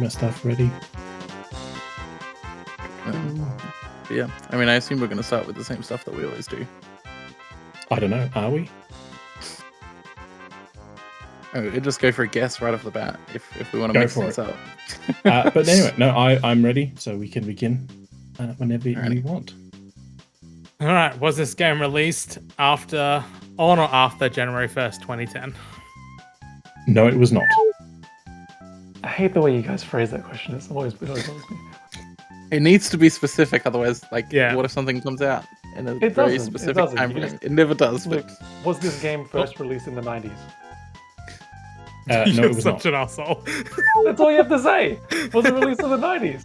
my stuff ready. Yeah, I mean, I assume we're going to start with the same stuff that we always do. I don't know. Are we? Oh, we'll just go for a guess right off the bat if we want to Go mix for things it. up. But anyway, no, I'm ready, so we can begin whenever Alrighty. you want. all right, was this game released after on or after January 1st, 2010? No, it was not. I hate the way you guys phrase that question. It always bothers me. It needs to be specific, otherwise, like, Yeah. what if something comes out in a It very doesn't, it specific doesn't. time You frame? just- It never does. Look, But was this game first released in the 90s? No, You're it was such not. an asshole. That's all you have to say. Was it released in the 90s?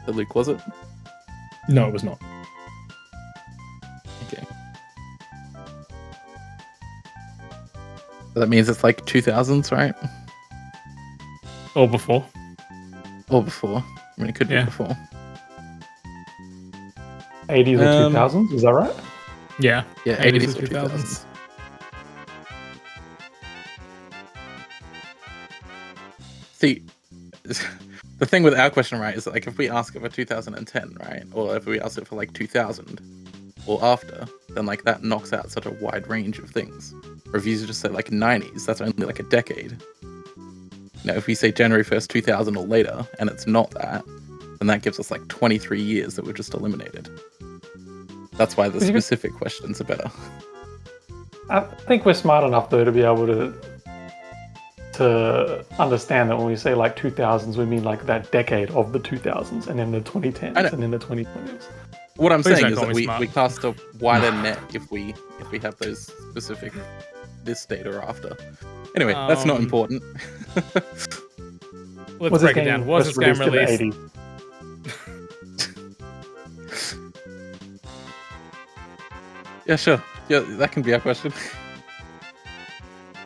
Luke, was it? No, it was not. Okay. So that means it's like 2000s, right? Or before. Or before. I mean, it could be Yeah. before. 80s or 2000s? Is that right? Yeah. Yeah, 80s 80s or or 2000s. 2000s. See, the thing with our question, right, is that, like, if we ask it for 2010, right, or if we ask it for like 2000 or after, then like that knocks out such a wide range of things. reviews just say like 90s, that's only like a decade. If we say January 1st, 2000 or later, and it's not that, then that gives us like 23 years that were just eliminated. That's why the specific questions are better. I think we're smart enough though to be able to understand that when we say like 2000s, we mean like that decade of the 2000s, and then the 2010s, and then the 2020s. What I'm Please saying don't is call that me we cast a wider net if we have those specific this date or after. Anyway, that's not important. Let's break it down. Was this game released? In the 80s? Yeah, sure. Yeah, that can be our question.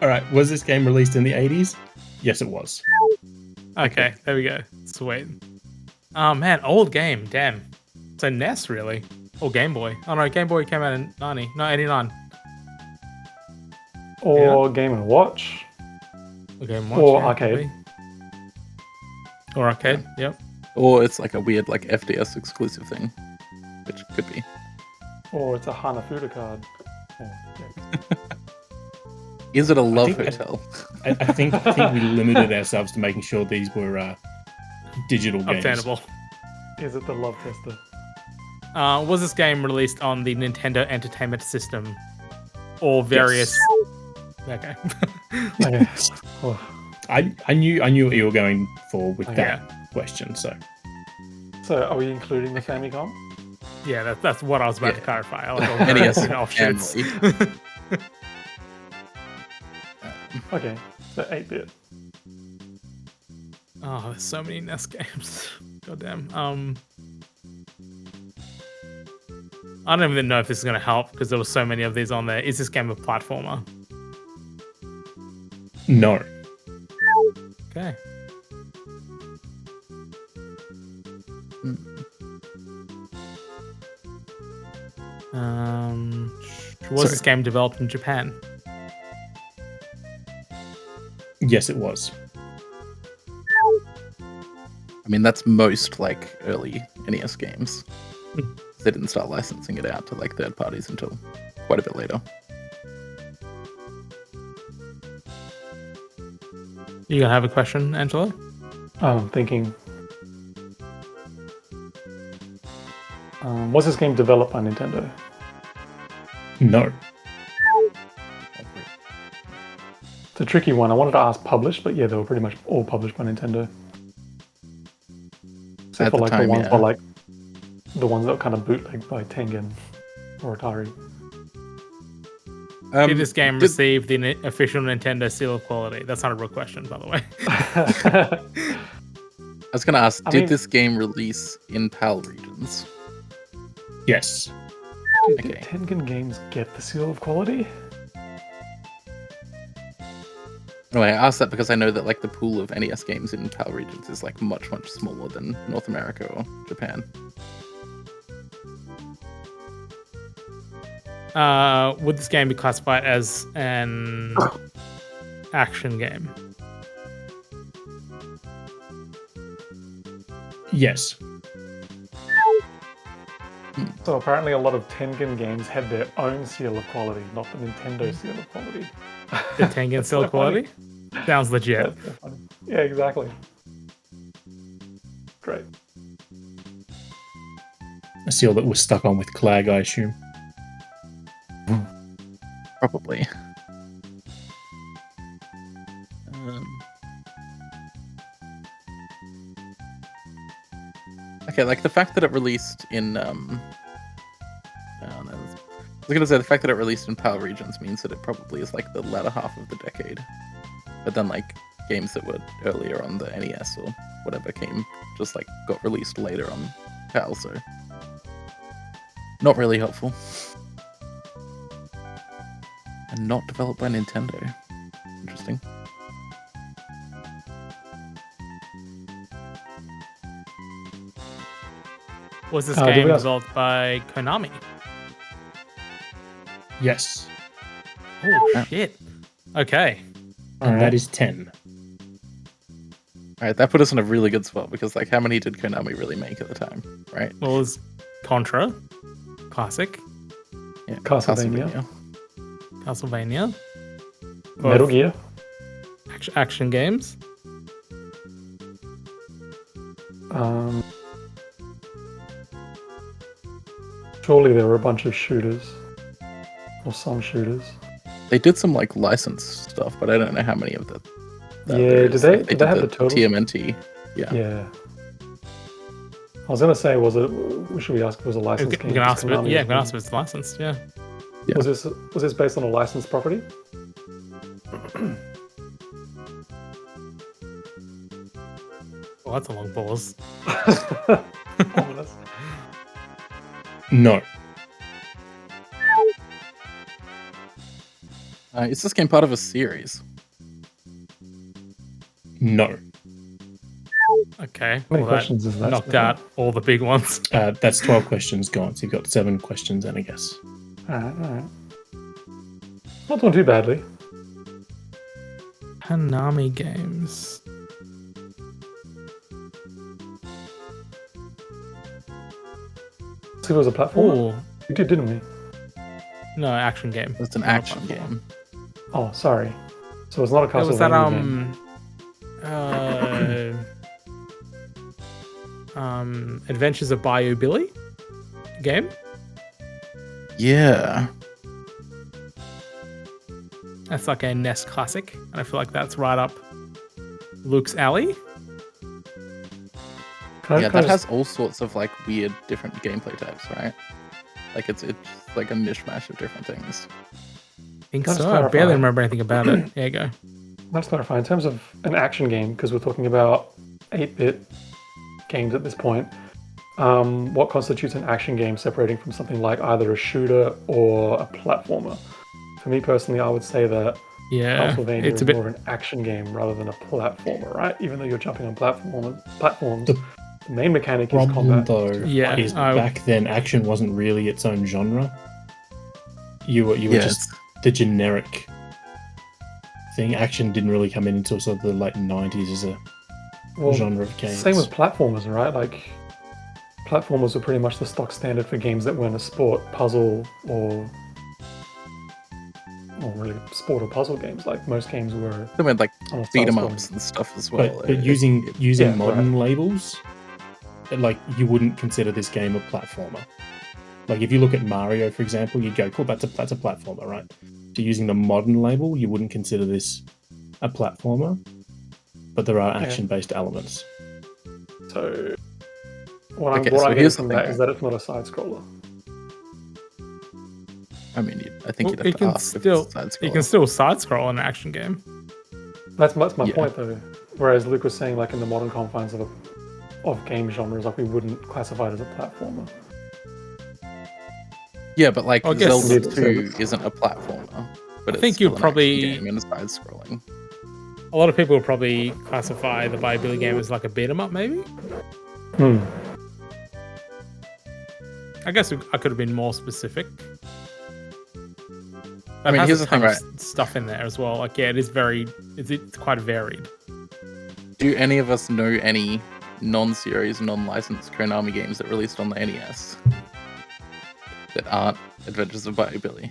All right. Was this game released in the 80s? Yes, it was. Okay, there we go. Sweet. Oh man, old game. Damn. So NES really, or Game Boy? Oh no, Game Boy came out in 89. Or Game & Watch. Or Game & Watch. Or yeah, arcade. maybe. Or arcade. Yep. Or it's like a weird like FDS exclusive thing, which could be. Or it's a Hanafuda card. Oh, yeah. Is it a love hotel? I think we limited ourselves to making sure these were digital games. Obtainable. Is it the Love Tester? Was this game released on the Nintendo Entertainment System or various? Yes. Okay. Okay. Oh. I knew what you were going for with that question. So are we including the Famicom? Yeah, that's what I was about to clarify. I like all NES the offshoots. Okay, so 8-bit. Oh, there's so many NES games. Goddamn. I don't even know if this is going to help because there were so many of these on there. Is this game a platformer? no. Okay. Was this game developed in Japan? Yes, it was. I mean, that's most like early NES games. They didn't start licensing it out to like third parties until quite a bit later. You gonna have a question, Angelo? I'm thinking. Was this game developed by Nintendo? No. It's a tricky one. I wanted to ask published, but yeah, they were pretty much all published by Nintendo. Except for like the ones by like the ones that were kind of bootlegged by Tengen or Atari. Did this game receive the official Nintendo seal of quality? That's not a real question, by the way. I was going to ask, did this game release in PAL regions? Yes. Did Tengen games get the seal of quality? Anyway, I asked that because I know that like the pool of NES games in PAL regions is like much smaller than North America or Japan. Would this game be classified as an action game? Yes. So apparently a lot of Tengen games had their own seal of quality, not the Nintendo seal of quality. The Tengen seal of quality? Sounds legit. That's so funny. Yeah, exactly. Great. A seal that was stuck on with Clag, I assume. Probably. Okay, like the fact that it released in I was gonna say the fact that it released in PAL regions means that it probably is like the latter half of the decade. But then like games that were earlier on the NES or whatever just like got released later on PAL, so not really helpful. And not developed by Nintendo. Interesting. Was this game developed by Konami? Yes. Oh, shit. Okay. And that is 10. Alright, that put us in a really good spot because like how many did Konami really make at the time, right? Well, it was Contra. Classic. Yeah, Castlevania. Castlevania. Metal Gear. Action games. Surely there were a bunch of shooters, or some shooters. They did some like licensed stuff, but I don't know how many of that. Yeah, there did is. they? Like, Did they have the turtles? TMNT? Yeah. Yeah. I was gonna say, was it? Should we ask? Was it a We licensed can game? ask, Konami yeah, was we can ask if it's licensed. Yeah. Yeah. Was this based on a licensed property? Well, that's a long pause. Ominous. No. Is this game part of a series? No. Okay. How many Well, questions is that? knocked out all the big ones. That's 12 questions gone. So you've got 7 questions and a guess. Alright. Not doing too badly. Konami games. So it was a platform. Oh, We did, didn't we? no, action game. It's an Not a action platform. game. Oh, sorry. So it's not a It was that Castlevania game. Adventures of Bayou Billy game. Yeah. That's like a NES classic, and I feel like that's right up Luke's alley. Can I Yeah, just- that has all sorts of like weird different gameplay types, right? Like it's like a mishmash of different things. I think Can I just so. I clarify? barely remember anything about it. There you go. Let's clarify. In terms of an action game, because we're talking about 8-bit games at this point, what constitutes an action game separating from something like either a shooter or a platformer? For me personally, I would say that Yeah, Castlevania it's is a bit. more an action game rather than a platformer, right? Even though you're jumping on platforms, The the main mechanic is Problem, combat. though, Yeah, is I- back then action wasn't really its own genre. You were Yeah, just the generic thing. Action didn't really come in until sort of the late 90s as a Well, genre of games. same with platformers, right? Like, platformers were pretty much the stock standard for games that weren't a sport, puzzle, or really sport or puzzle games. Like, most games were They went like on a beat 'em side-scrolling. ups and stuff as well. but using yeah, modern labels, like you wouldn't consider this game a platformer. Like if you look at Mario, for example, you'd go, "Cool, that's a platformer, right?" So using the modern label, you wouldn't consider this a platformer, but there are Okay. action-based elements. So, what Okay, I'm so getting here's the from thing, that right? is that it's not a side scroller. I mean, I think Well, you'd have to ask if it's side you can still side scroll in an action game. That's my Yeah. point, though. Whereas Luke was saying, like, in the modern confines of game genres, like, we wouldn't classify it as a platformer. Yeah, but like I guess- Zelda Indeed, 2 isn't a platformer. But I it's think still you'd an probably- action game and side scrolling. A lot of people would probably classify the Bayou Billy game as like a beat 'em up, maybe. I guess I could have been more specific. I mean, It has here's a the thing, ton of right? Stuff in there as well. Like, yeah, it's quite varied. Do any of us know any non-series, non-licensed Konami games that released on the NES that aren't Adventures of Bayou Billy?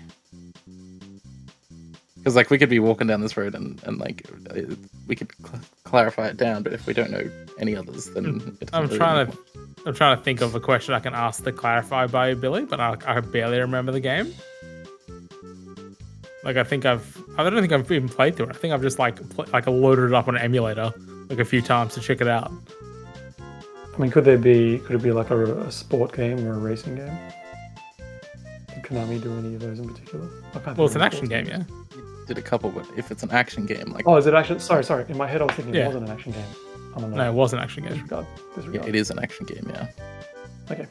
Because like we could be walking down this road and like we could clarify it down, but if we don't know any others, then it doesn't I'm really trying matter. I'm trying to think of a question I can ask to clarify Bayou Billy, but I barely remember the game. Like, I don't think I've even played through it. I think I've just like loaded it up on an emulator like a few times to check it out. I mean, could it be like a sport game or a racing game? Did Konami do any of those in particular? I can't Well, it's think an of action sports game, games. yeah. Did a couple, but if it's an action game, like Oh, is it action? Sorry. In my head, I was thinking Yeah. it wasn't an action game. I don't know. No, it was an action game. Disregard. yeah, it is an action game, yeah. Okay.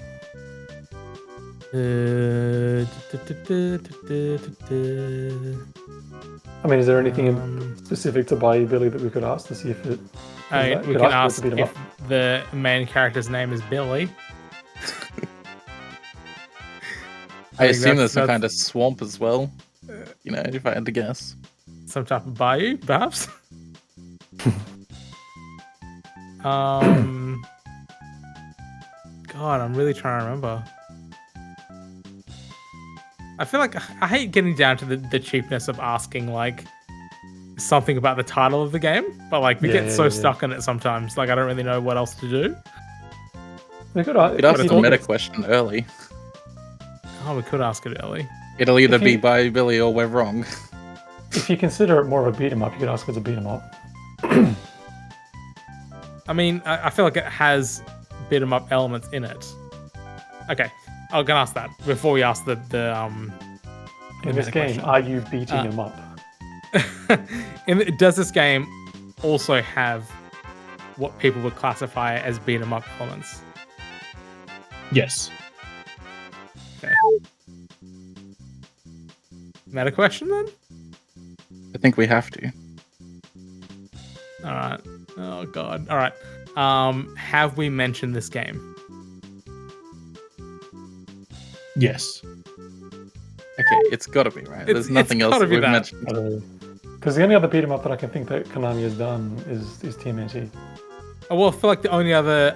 I mean, is there anything specific to Bayou Billy that we could ask to see if it? We could can ask for it ask to beat 'em if the main character's name is Billy. I think assume there's some that's- kind of swamp as well. You know, if I had to guess. Some type of bayou, perhaps. God, I'm really trying to remember. I feel like I hate getting down to the cheapness of asking like something about the title of the game, but like we get so stuck in it sometimes. Like I don't really know what else to do. We could ask the meta question early. Oh, we could ask it early. It'll either be by Billy or we're wrong. If you consider it more of a beat 'em up, you could ask it as a beat 'em up. I mean, I feel like it has beat 'em up elements in it. Okay, I'm gonna ask that before we ask the in this game, are you beating him up? Does this game also have what people would classify as beat 'em up elements? Yes. Okay. Meta question then? I think we have to. All right. Oh god. All right. Have we mentioned this game? Yes. Okay, it's got to be right. There's nothing else that we've mentioned. Because the only other beat 'em up that I can think that Konami has done is TMNT. Oh, well, I feel like the only other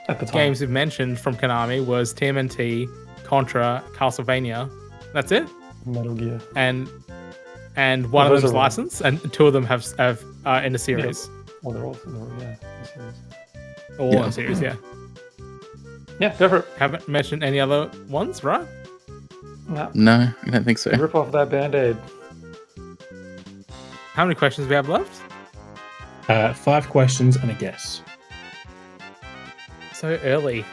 at the time games we've mentioned from Konami was TMNT, Contra, Castlevania. That's it. Metal Gear. And one of them's licensed, and two of them have in a series. Yeah. Well, they're all in a series. All in a series, yeah. Yeah, go for it. Haven't mentioned any other ones, right? No, I don't think so. Rip off that Band-Aid. How many questions do we have left? 5 questions and a guess. So early.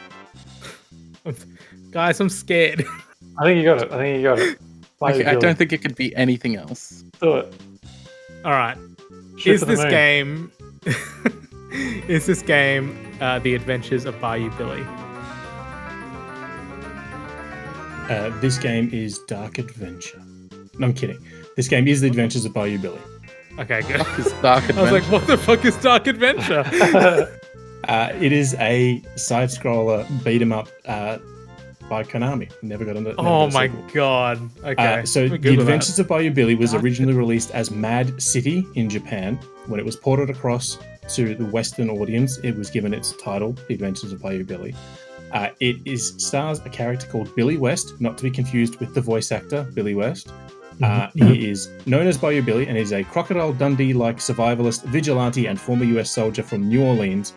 Guys, I'm scared. I think you got it. Okay, I don't think it could be anything else. Do it. All right. Is this game The Adventures of Bayou Billy? This game is Dark Adventure. No, I'm kidding. This game is The Adventures of Bayou Billy. Okay, good. It's Dark Adventure. I was like, what the fuck is Dark Adventure? It is a side-scroller beat-em-up by Konami. Never got into it. Oh my god. Okay. So The Adventures of Bayou Billy was originally released as Mad City in Japan. When it was ported across to the Western audience, it was given its title, The Adventures of Bayou Billy. It stars a character called Billy West, not to be confused with the voice actor, Billy West. He is known as Bayou Billy and is a Crocodile Dundee-like survivalist, vigilante, and former US soldier from New Orleans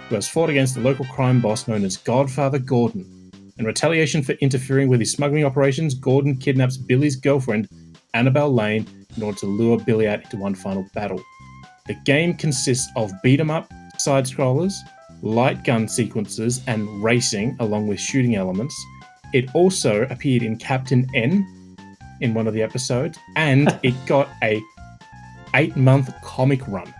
who has fought against a local crime boss known as Godfather Gordon. In retaliation for interfering with his smuggling operations, Gordon kidnaps Billy's girlfriend, Annabelle Lane, in order to lure Billy out into one final battle. The game consists of beat-em-up side-scrollers, light gun sequences, and racing, along with shooting elements. It also appeared in Captain N in one of the episodes, and it got a 8-month comic run.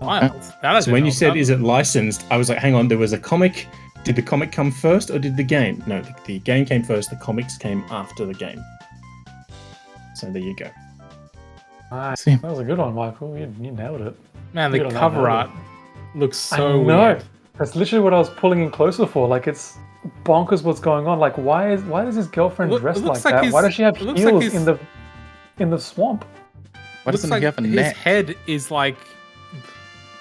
Wow. So when you said, is it licensed, I was like, hang on, there was a comic. Did the comic come first or did the game? No, the game came first, the comics came after the game. So there you go. Nice. That was a good one, Michael. You nailed it. Man, the cover art looks so I know. weird. That's literally what I was pulling in closer for. Like, it's bonkers what's going on. Like, why does his girlfriend dress like that? Why does she have heels in the swamp? Why doesn't he have a neck? His head is like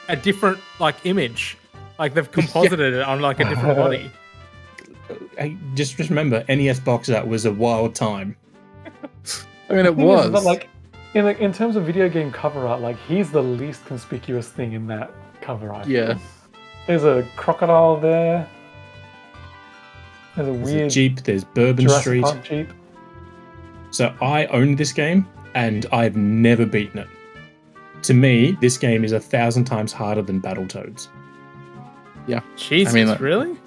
a different image. Like they've composited it on like a different body. Just remember, NES box art was a wild time. I mean, it was. But like, in terms of video game cover art, like he's the least conspicuous thing in that cover art. Yeah. There's a crocodile there. There's a weird Jeep. There's Bourbon Jurassic Street. Park Jeep. So I owned this game, and I've never beaten it. To me, this game is 1,000 times harder than Battletoads. Yeah. Jesus, really?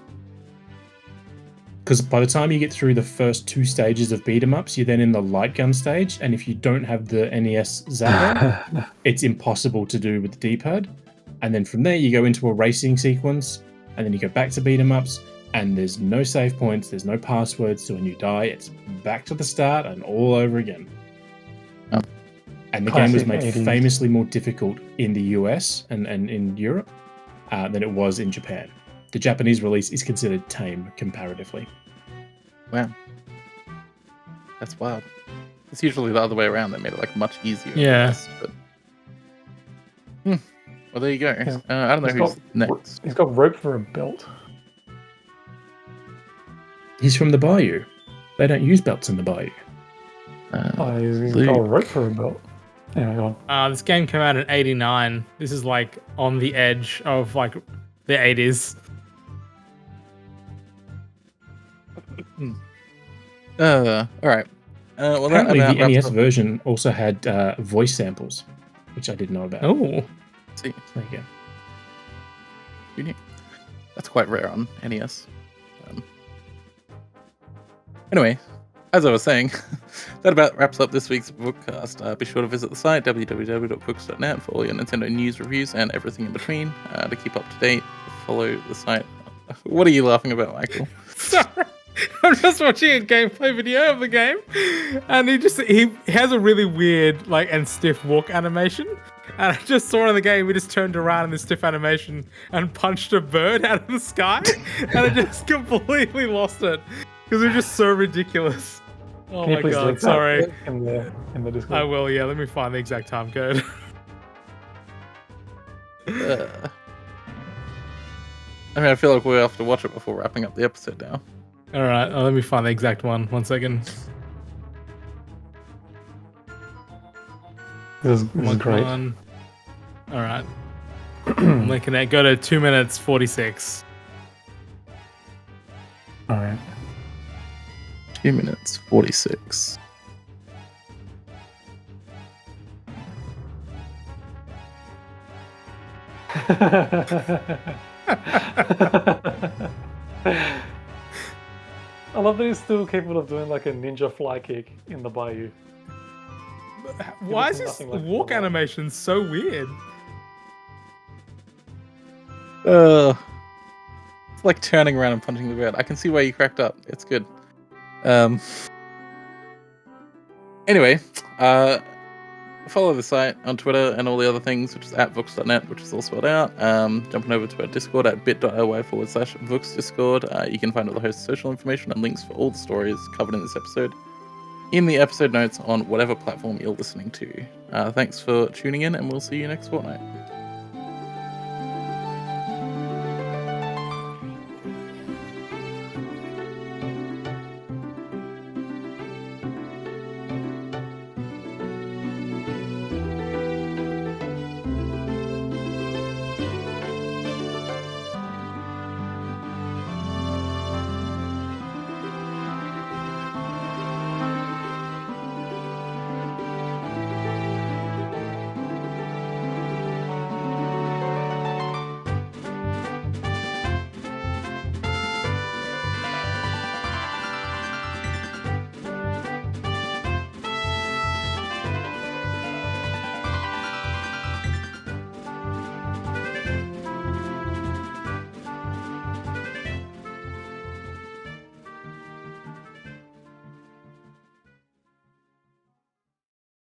Because by the time you get through the first 2 stages of beat-em-ups, you're then in the light gun stage, and if you don't have the NES zapper, it's impossible to do with the D-pad. And then from there, you go into a racing sequence, and then you go back to beat-em-ups, and there's no save points, there's no passwords, so when you die, it's back to the start and all over again. Oh. And the game was made famously more difficult in the US and in Europe than it was in Japan. The Japanese release is considered tame comparatively. Wow. That's wild. It's usually the other way around. They made it much easier. Yeah. But... Well, there you go. I don't know who's next. He's got rope for a belt. He's from the Bayou. They don't use belts in the Bayou. I Luke. got a rope for a belt. Anyway, go on. This game came out in '89. This is like on the edge of like the '80s. All right. Well, Apparently, that the about NES wraps up- version also had voice samples, which I didn't know about. Oh, See, There you go. unique. That's quite rare on NES. Anyway, as I was saying, that about wraps up this week's Vookcast. Be sure to visit the site www.books.net for all your Nintendo news, reviews, and everything in between. To keep up to date, follow the site. What are you laughing about, Michael? sorry. I'm just watching a gameplay video of the game, and he has a really weird like and stiff walk animation. And I just saw in the game he just turned around in this stiff animation and punched a bird out of the sky, and I just completely lost it because it was just so ridiculous. Oh Can you my please god, link that sorry. in the Discord? I will, yeah. Let me find the exact time code. I mean, I feel like we'll have to watch it before wrapping up the episode now. All right, let me find the exact one. 1 second. This is great. All right. I'm linking it. Go to 2 minutes 46. All right. 2 minutes 46. I love that he's still capable of doing like a ninja fly kick in the bayou. Why is looks this nothing like walk Zelda. animation so weird? It's like turning around and punching the bird. I can see why you cracked up. It's good. Anyway, follow the site on Twitter and all the other things, which is at Vookcast.net, which is all spelled out. Jumping over to our Discord at bit.ly/Vookcast Discord. You can find all the host's social information and links for all the stories covered in this episode in the episode notes on whatever platform you're listening to. Thanks for tuning in, and we'll see you next fortnight.